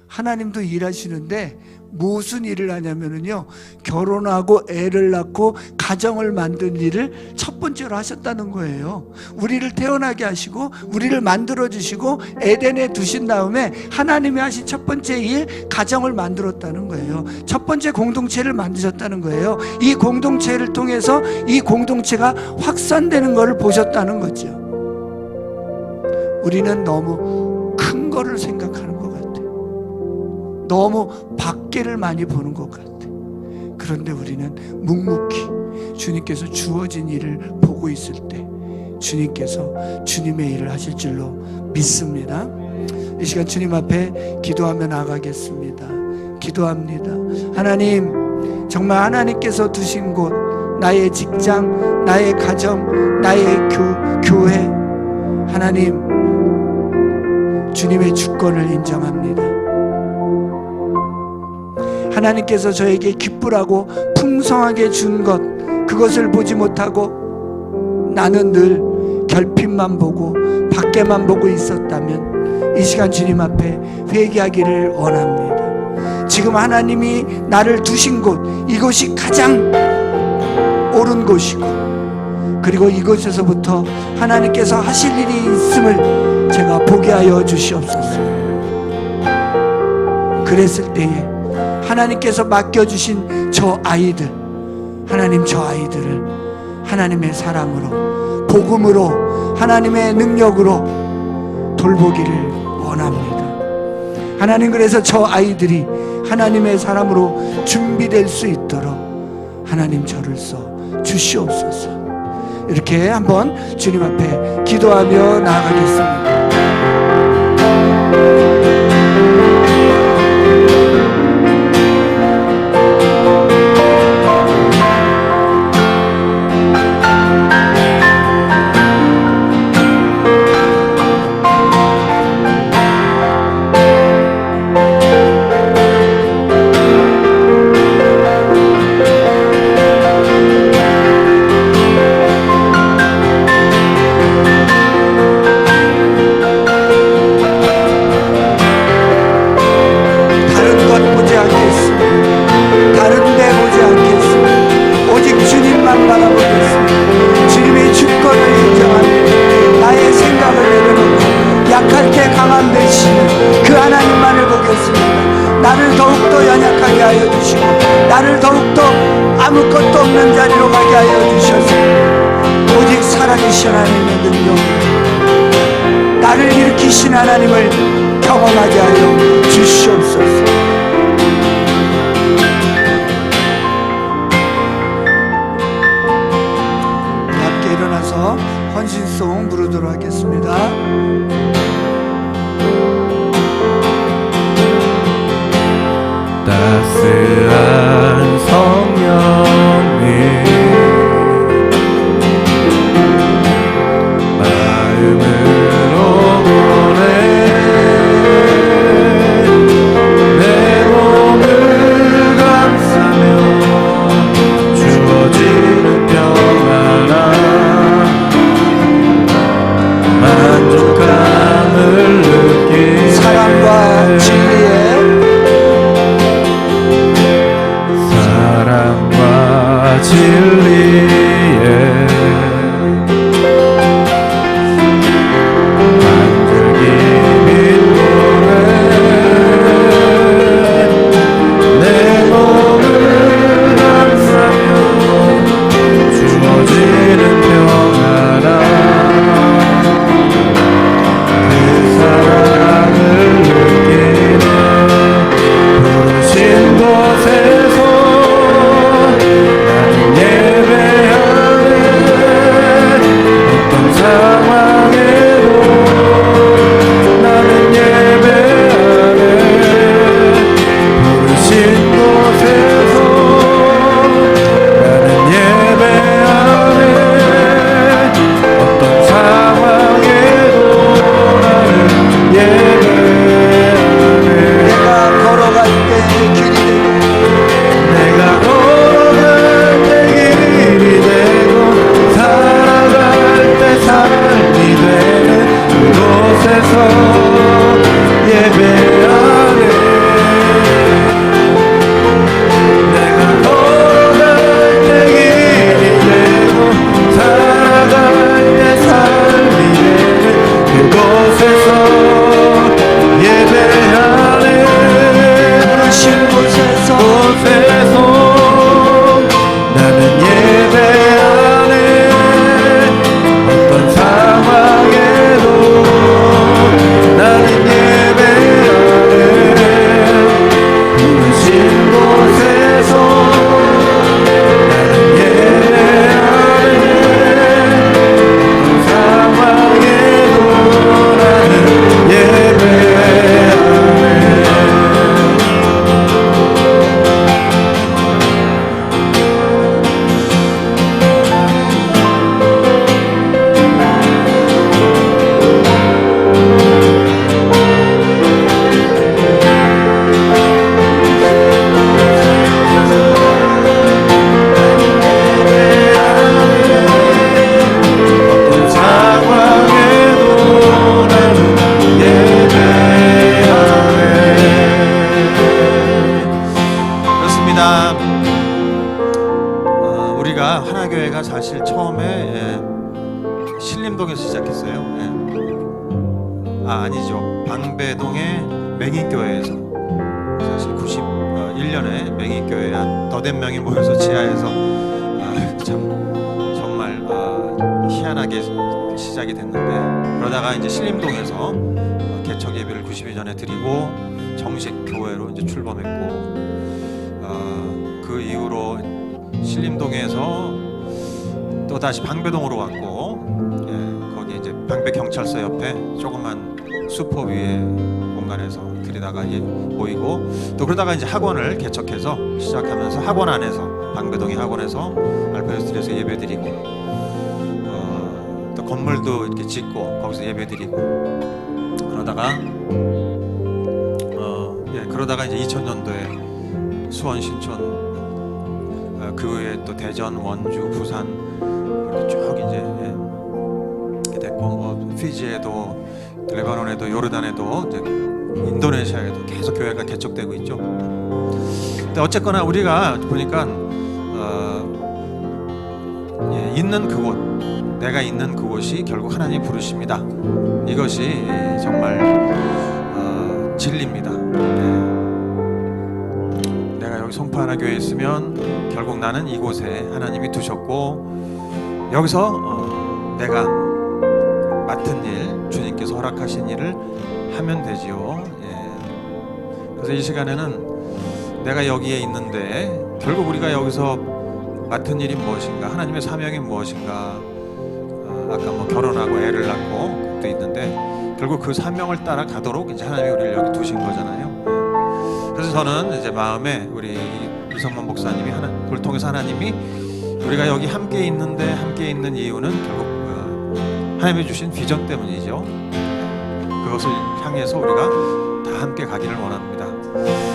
하나님도 일하시는데 무슨 일을 하냐면요, 결혼하고 애를 낳고 가정을 만든 일을 첫 번째로 하셨다는 거예요. 우리를 태어나게 하시고 우리를 만들어 주시고 에덴에 두신 다음에 하나님이 하신 첫 번째 일, 가정을 만들었다는 거예요. 첫 번째 공동체를 만드셨다는 거예요. 이 공동체를 통해서 이 공동체가 확산되는 것을 보셨다는 거죠. 우리는 너무 큰 거를 생각하는 것 같아요. 너무 밖에를 많이 보는 것 같아. 그런데 우리는 묵묵히 주님께서 주어진 일을 보고 있을 때 주님께서 주님의 일을 하실 줄로 믿습니다. 이 시간 주님 앞에 기도하며 나가겠습니다. 기도합니다. 하나님, 정말 하나님께서 두신 곳, 나의 직장, 나의 가정, 나의 교회, 하나님, 주님의 주권을 인정합니다. 하나님께서 저에게 기쁘라고 풍성하게 준 것, 그것을 보지 못하고 나는 늘 결핍만 보고 밖에만 보고 있었다면 이 시간 주님 앞에 회개하기를 원합니다. 지금 하나님이 나를 두신 곳, 이곳이 가장 옳은 곳이고, 그리고 이곳에서부터 하나님께서 하실 일이 있음을 제가 보게 하여 주시옵소서. 그랬을 때에 하나님께서 맡겨주신 저 아이들, 하나님, 저 아이들을 하나님의 사랑으로, 복음으로, 하나님의 능력으로 돌보기를 원합니다. 하나님, 그래서 저 아이들이 하나님의 사람으로 준비될 수 있도록 하나님 저를 써 주시옵소서. 이렇게 한번 주님 앞에 기도하며 나아가겠습니다. 살아계신 하나님의 능력, 나를 일으키신 하나님을 경험하게 하여 주시옵소서. 함께 일어나서 헌신송 부르도록 하겠습니다. 따스한 성령님 마음으로 보내 내 몸을 감싸며 주어지는 평안함 만족감을 느끼네 사랑과 진리의 진리에 간절히 믿노래 내 몸을 감싸며 주어지는 평안함 그 사랑을 느끼네 부르신 곳에서 하나교회가 사실 처음에 신림동에서 시작했어요. 아니죠. 방배동의 맹인교회에서 사실 91년에 맹인교회 한 더댓 명이 모여서 지하에서 참 정말 희한하게 시작이 됐는데, 그러다가 이제 신림동에서 개척 예배를 92년에 드리고 정식 교회로 이제 출범했고, 그 이후로 신림동에서 또 다시 방배동으로 왔고, 거기 이제 방배 경찰서 옆에 조그만 수포 위에 공간에서 드리다가 모이고, 또 그러다가 이제 학원을 개척해서 시작하면서 학원 안에서 방배동의 학원에서 알파요스트리에서 예배드리고, 또 건물도 이렇게 짓고 거기서 예배드리고, 그러다가 이제 2000년도에 수원, 신촌, 그 후에 또 대전, 원주, 부산 이렇게 쭉 이제 됐고, 피지에도, 레바논에도, 요르단에도, 이제 인도네시아에도 계속 교회가 개척되고 있죠. 근데 어쨌거나 우리가 보니까 있는 그곳, 내가 있는 그곳이 결국 하나님 부르십니다. 이것이 정말 진리입니다. 내가 여기 송파하나 교회에 있으면 결국 나는 이곳에 하나님이 두셨고, 여기서 내가 맡은 일, 주님께서 허락하신 일을 하면 되지요. 예. 그래서 이 시간에는 내가 여기에 있는데 결국 우리가 여기서 맡은 일이 무엇인가, 하나님의 사명이 무엇인가. 아까 뭐 결혼하고 애를 낳고 그것도 있는데 결국 그 사명을 따라 가도록 이제 하나님이 우리를 여기 두신 거잖아요. 예. 그래서 저는 이제 마음에 우리 이성만 목사님이 그걸 통해서 하나님이 우리가 여기 함께 있는데 함께 있는 이유는 결국 하나님이 주신 비전 때문이죠. 그것을 향해서 우리가 다 함께 가기를 원합니다.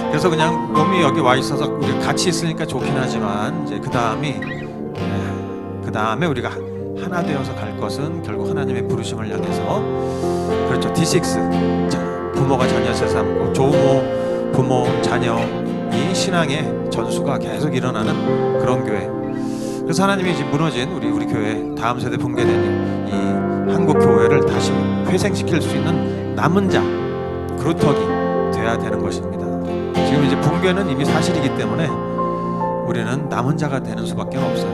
그래서 그냥 몸이 여기 와 있어서 우리가 같이 있으니까 좋긴 하지만 이제 그 다음에 우리가 하나 되어서 갈 것은 결국 하나님의 부르심을 향해서, 그렇죠. D6 부모가 자녀 세삼고 조모 부모 자녀 이 신앙의 전수가 계속 일어나는 그런 교회. 그래서 하나님이 이제 무너진 우리 교회 다음 세대 붕괴된 이 한국 교회를 다시 회생시킬 수 있는 남은 자 그루터기 돼야 되는 것입니다. 지금 이제 붕괴는 이미 사실이기 때문에 우리는 남은 자가 되는 수밖에 없어요.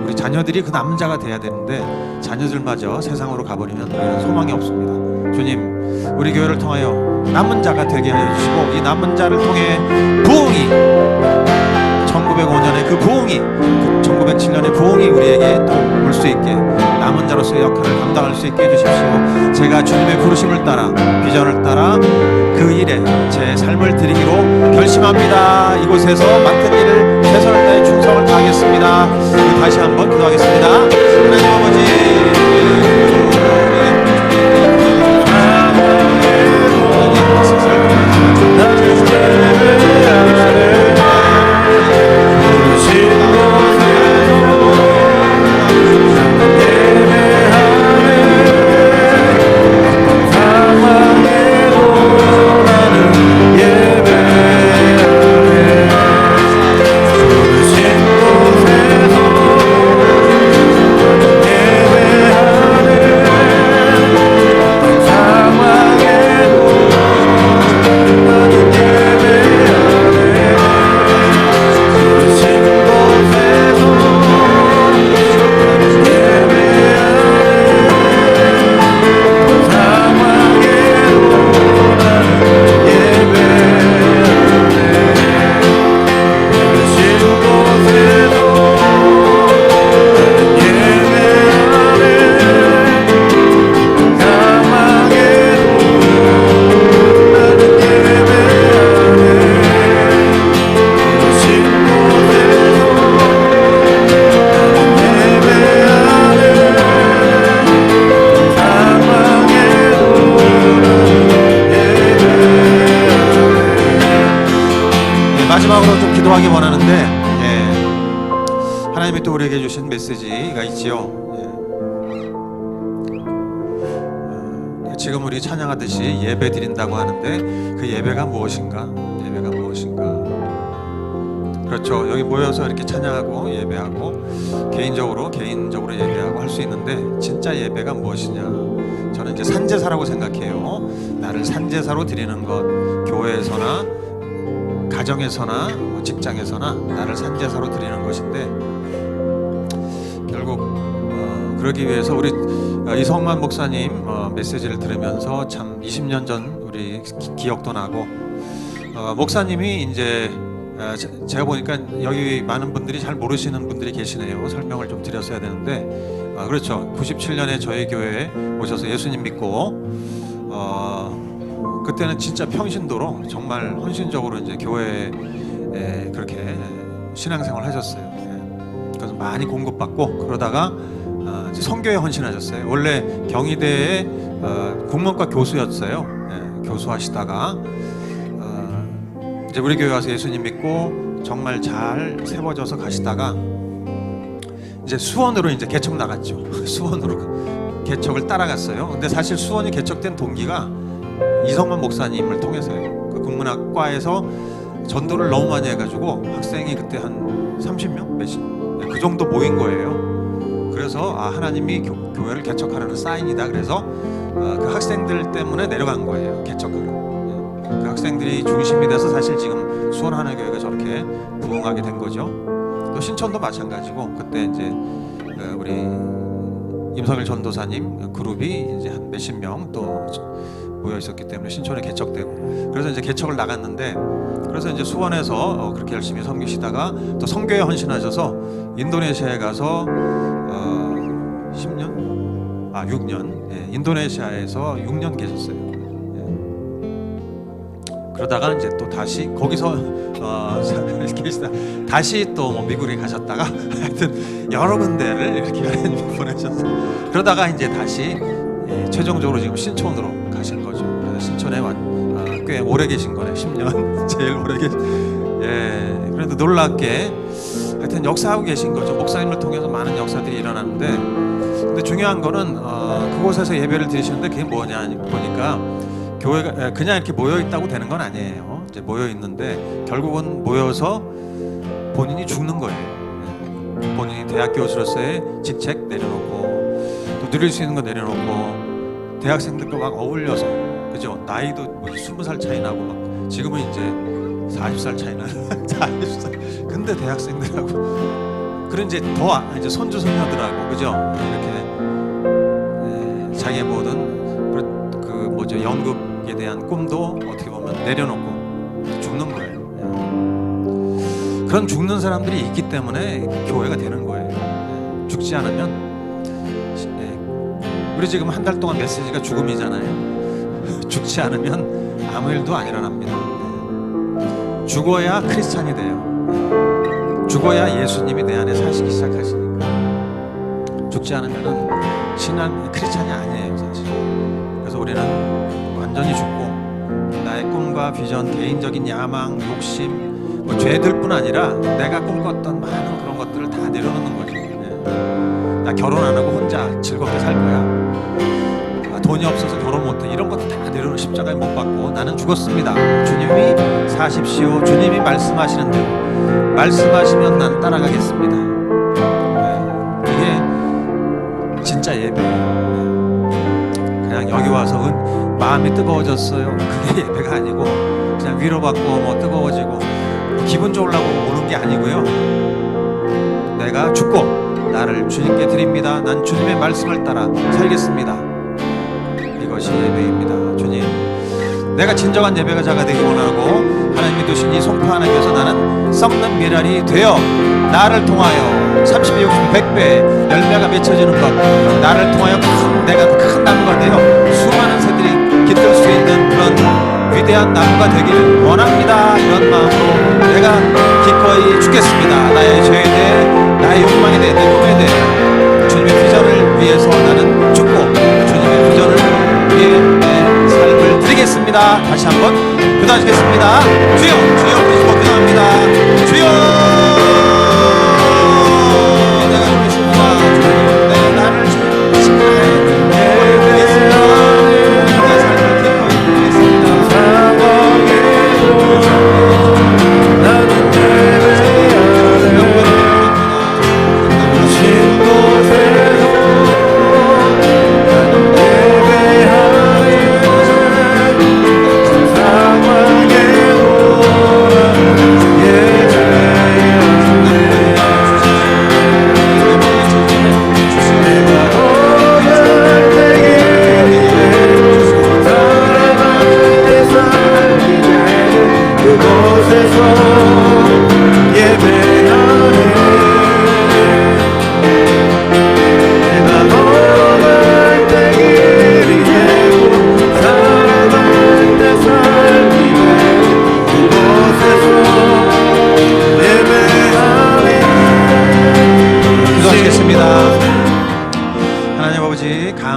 우리 자녀들이 그 남은 자가 돼야 되는데 자녀들마저 세상으로 가버리면 우리는 소망이 없습니다. 주님, 우리 교회를 통하여 남은 자가 되게 하여 주시고 이 남은 자를 통해 부흥이 1905년에 그 부흥이 1907년의 부흥이 우리에게 또 올 수 있게 남은 자로서의 역할을 감당할 수 있게 해주십시오. 제가 주님의 부르심을 따라 비전을 따라 그 일에 제 삶을 드리기로 결심합니다. 이곳에서 맡은 일을 최선을 다해 충성을 다하겠습니다. 다시 한번 기도하겠습니다. 하나님 아버지, 마지막으로 좀 기도하기 원하는데, 하나님이 또 우리에게 주신 메시지가 있지요. 지금 우리 찬양하듯이 예배 드린다고 하는데 그 예배가 무엇인가? 예배가 무엇인가? 그렇죠. 여기 모여서 이렇게 찬양하고 예배하고 개인적으로 예배하고 할 수 있는데 진짜 예배가 무엇이냐? 저는 이제 산제사라고 생각해요. 나를 산제사로 드리는 것, 교회에서나 가정에서나 직장에서나 나를 산제사로 드리는 것인데 결국 그러기 위해서 우리 이성만 목사님 메시지를 들으면서 참 20년 전 우리 기억도 나고 목사님이 이제 제가 보니까 여기 많은 분들이 잘 모르시는 분들이 계시네요. 설명을 좀 드렸어야 되는데 그렇죠. 97년에 저희 교회에 오셔서 예수님 믿고 그때는 진짜 평신도로 정말 헌신적으로 이제 교회에 그렇게 신앙생활을 하셨어요. 그래서 많이 공급받고 그러다가 이제 선교에 헌신하셨어요. 원래 경희대의 국문과 교수였어요. 교수하시다가 이제 우리 교회 와서 예수님 믿고 정말 잘 세워져서 가시다가 이제 수원으로 이제 개척 나갔죠. 수원으로 개척을 따라갔어요. 근데 사실 수원이 개척된 동기가 이성만 목사님을 통해서요. 그 국문학과에서 전도를 너무 많이 해가지고 학생이 그때 한 30명? 몇십? 그 정도 모인 거예요. 그래서 하나님이 교회를 개척하라는 사인이다. 그래서 그 학생들 때문에 내려간 거예요. 개척하러. 그 학생들이 중심이 돼서 사실 지금 수원 하나교회가 저렇게 부흥하게 된 거죠. 또 신천도 마찬가지고 그때 이제 우리 임성일 전도사님 그룹이 이제 한 몇십 명 또 모여 있었기 때문에 신촌에 개척되고, 그래서 이제 개척을 나갔는데, 그래서 이제 수원에서 그렇게 열심히 섬기시다가 또 선교에 헌신하셔서 인도네시아에 가서 6년, 예, 인도네시아에서 6년 계셨어요. 예. 그러다가 이제 또 다시 거기서 계시다 다시 또 뭐 미국에 가셨다가 하여튼 여러 군데를 이렇게 하나님이 보내셨어요. 그러다가 이제 다시 최종적으로 지금 신촌으로 가신 거죠. 그래서 신촌에 꽤 오래 계신 거네. 10년 제일 오래 계신. 예, 그래도 놀랍게 하여튼 역사하고 계신 거죠. 목사님을 통해서 많은 역사들이 일어나는데, 근데 중요한 거는 그곳에서 예배를 드리시는데 그게 뭐냐 보니까 교회가 그냥 이렇게 모여 있다고 되는 건 아니에요. 이제 모여 있는데 결국은 모여서 본인이 죽는 거예요. 본인이 대학 교수로서의 직책 내려놓고 또 누릴 수 있는 거 내려놓고 대학생들과 막 어울려서, 그죠? 나이도 뭐 20살 차이 나고 막 지금은 이제 40살 차이 나는 40살. 근데 대학생들하고 그런 이제 더 이제 손주 손녀들하고, 그죠? 이렇게 자기의 모든 그 뭐죠, 연극에 대한 꿈도 어떻게 보면 내려놓고 죽는 거예요. 그런 죽는 사람들이 있기 때문에 교회가 되는 거예요. 죽지 않으면, 우리 지금 한 달 동안 메시지가 죽음이잖아요. 죽지 않으면 아무 일도 안 일어납니다. 죽어야 크리스찬이 돼요. 죽어야 예수님이 내 안에 사시기 시작하시니까. 죽지 않으면은 신앙 크리스찬이 아니에요, 사실. 그래서 우리는 완전히 죽고 나의 꿈과 비전, 개인적인 야망, 욕심, 뭐 죄들뿐 아니라 내가 꿈꿨던 많은 그런 것들을 다 내려놓는 거죠. 나 결혼 안 하고 혼자 즐겁게 살 거야. 돈이 없어서 결혼 못해. 이런 것도 다 내려놓은 십자가에 못 박고 나는 죽었습니다. 주님이 사십시오. 주님이 말씀하시는 대로 말씀하시면 난 따라가겠습니다. 이게 진짜 예배예요. 그냥 여기 와서 마음이 뜨거워졌어요. 그게 예배가 아니고 그냥 위로받고 뭐 뜨거워지고 기분 좋으려고 오는 게 아니고요. 내가 죽고 나를 주님께 드립니다. 난 주님의 말씀을 따라 살겠습니다. 이것이 예배입니다. 주님, 내가 진정한 예배자가 되기 원하고 하나님이 두신 이 송파 하나 위해서 나는 썩는 미랄이 되어 나를 통하여 30배, 60배, 100배 열매가 맺혀지는 것, 나를 통하여 내가 큰 나무가 되어 수많은 새들이 깃들 수 있는 그런 위대한 나무가 되기를 원합니다. 이런 마음으로 내가 기꺼이 죽겠습니다. 나의 죄에 대해, 나의 욕망에 대해, 내 꿈에 대해 주님의 비전을 위해서 나는 죽고 주님의 비전을 위해 내 삶을 드리겠습니다. 다시 한번 기도하시겠습니다. 주여, 주여 부르시고 기도합니다. 주여, 내가 죽겠습니다. 주님, 내가 나를 주님의 위해서 내 삶을 기꺼이 드리겠습니다. 나는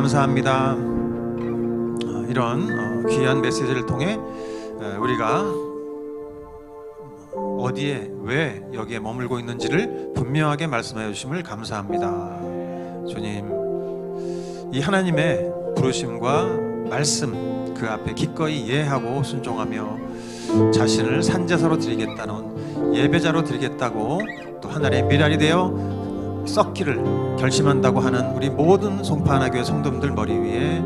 감사합니다. 이런 귀한 메시지를 통해 우리가 어디에 왜 여기에 머물고 있는지를 분명하게 말씀해 주심을 감사합니다. 주님, 이 하나님의 부르심과 말씀 그 앞에 기꺼이 예하고 순종하며 자신을 산제사로 드리겠다는, 예배자로 드리겠다고, 또 하나님의 미랄이 되어 썩기를 결심한다고 하는 우리 모든 송파하나교회 성도님들 머리 위에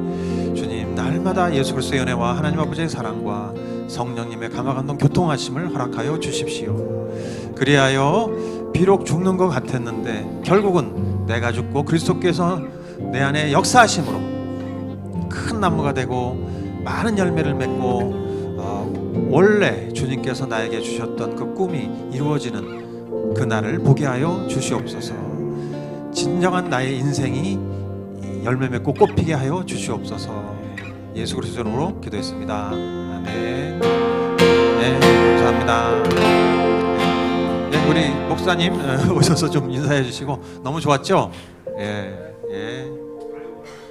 주님 날마다 예수 그리스도의 은혜와 하나님 아버지의 사랑과 성령님의 감화감동 교통하심을 허락하여 주십시오. 그리하여 비록 죽는 것 같았는데 결국은 내가 죽고 그리스도께서 내 안에 역사하심으로 큰 나무가 되고 많은 열매를 맺고 원래 주님께서 나에게 주셨던 그 꿈이 이루어지는 그날을 보게 하여 주시옵소서. 진정한 나의 인생이 열매 맺고 꽃피게 하여 주시옵소서. 예수 그리스도 이름으로 기도했습니다. 아멘. 네, 감사합니다. 네, 우리 목사님 오셔서 좀 인사해 주시고 너무 좋았죠? 예, 예.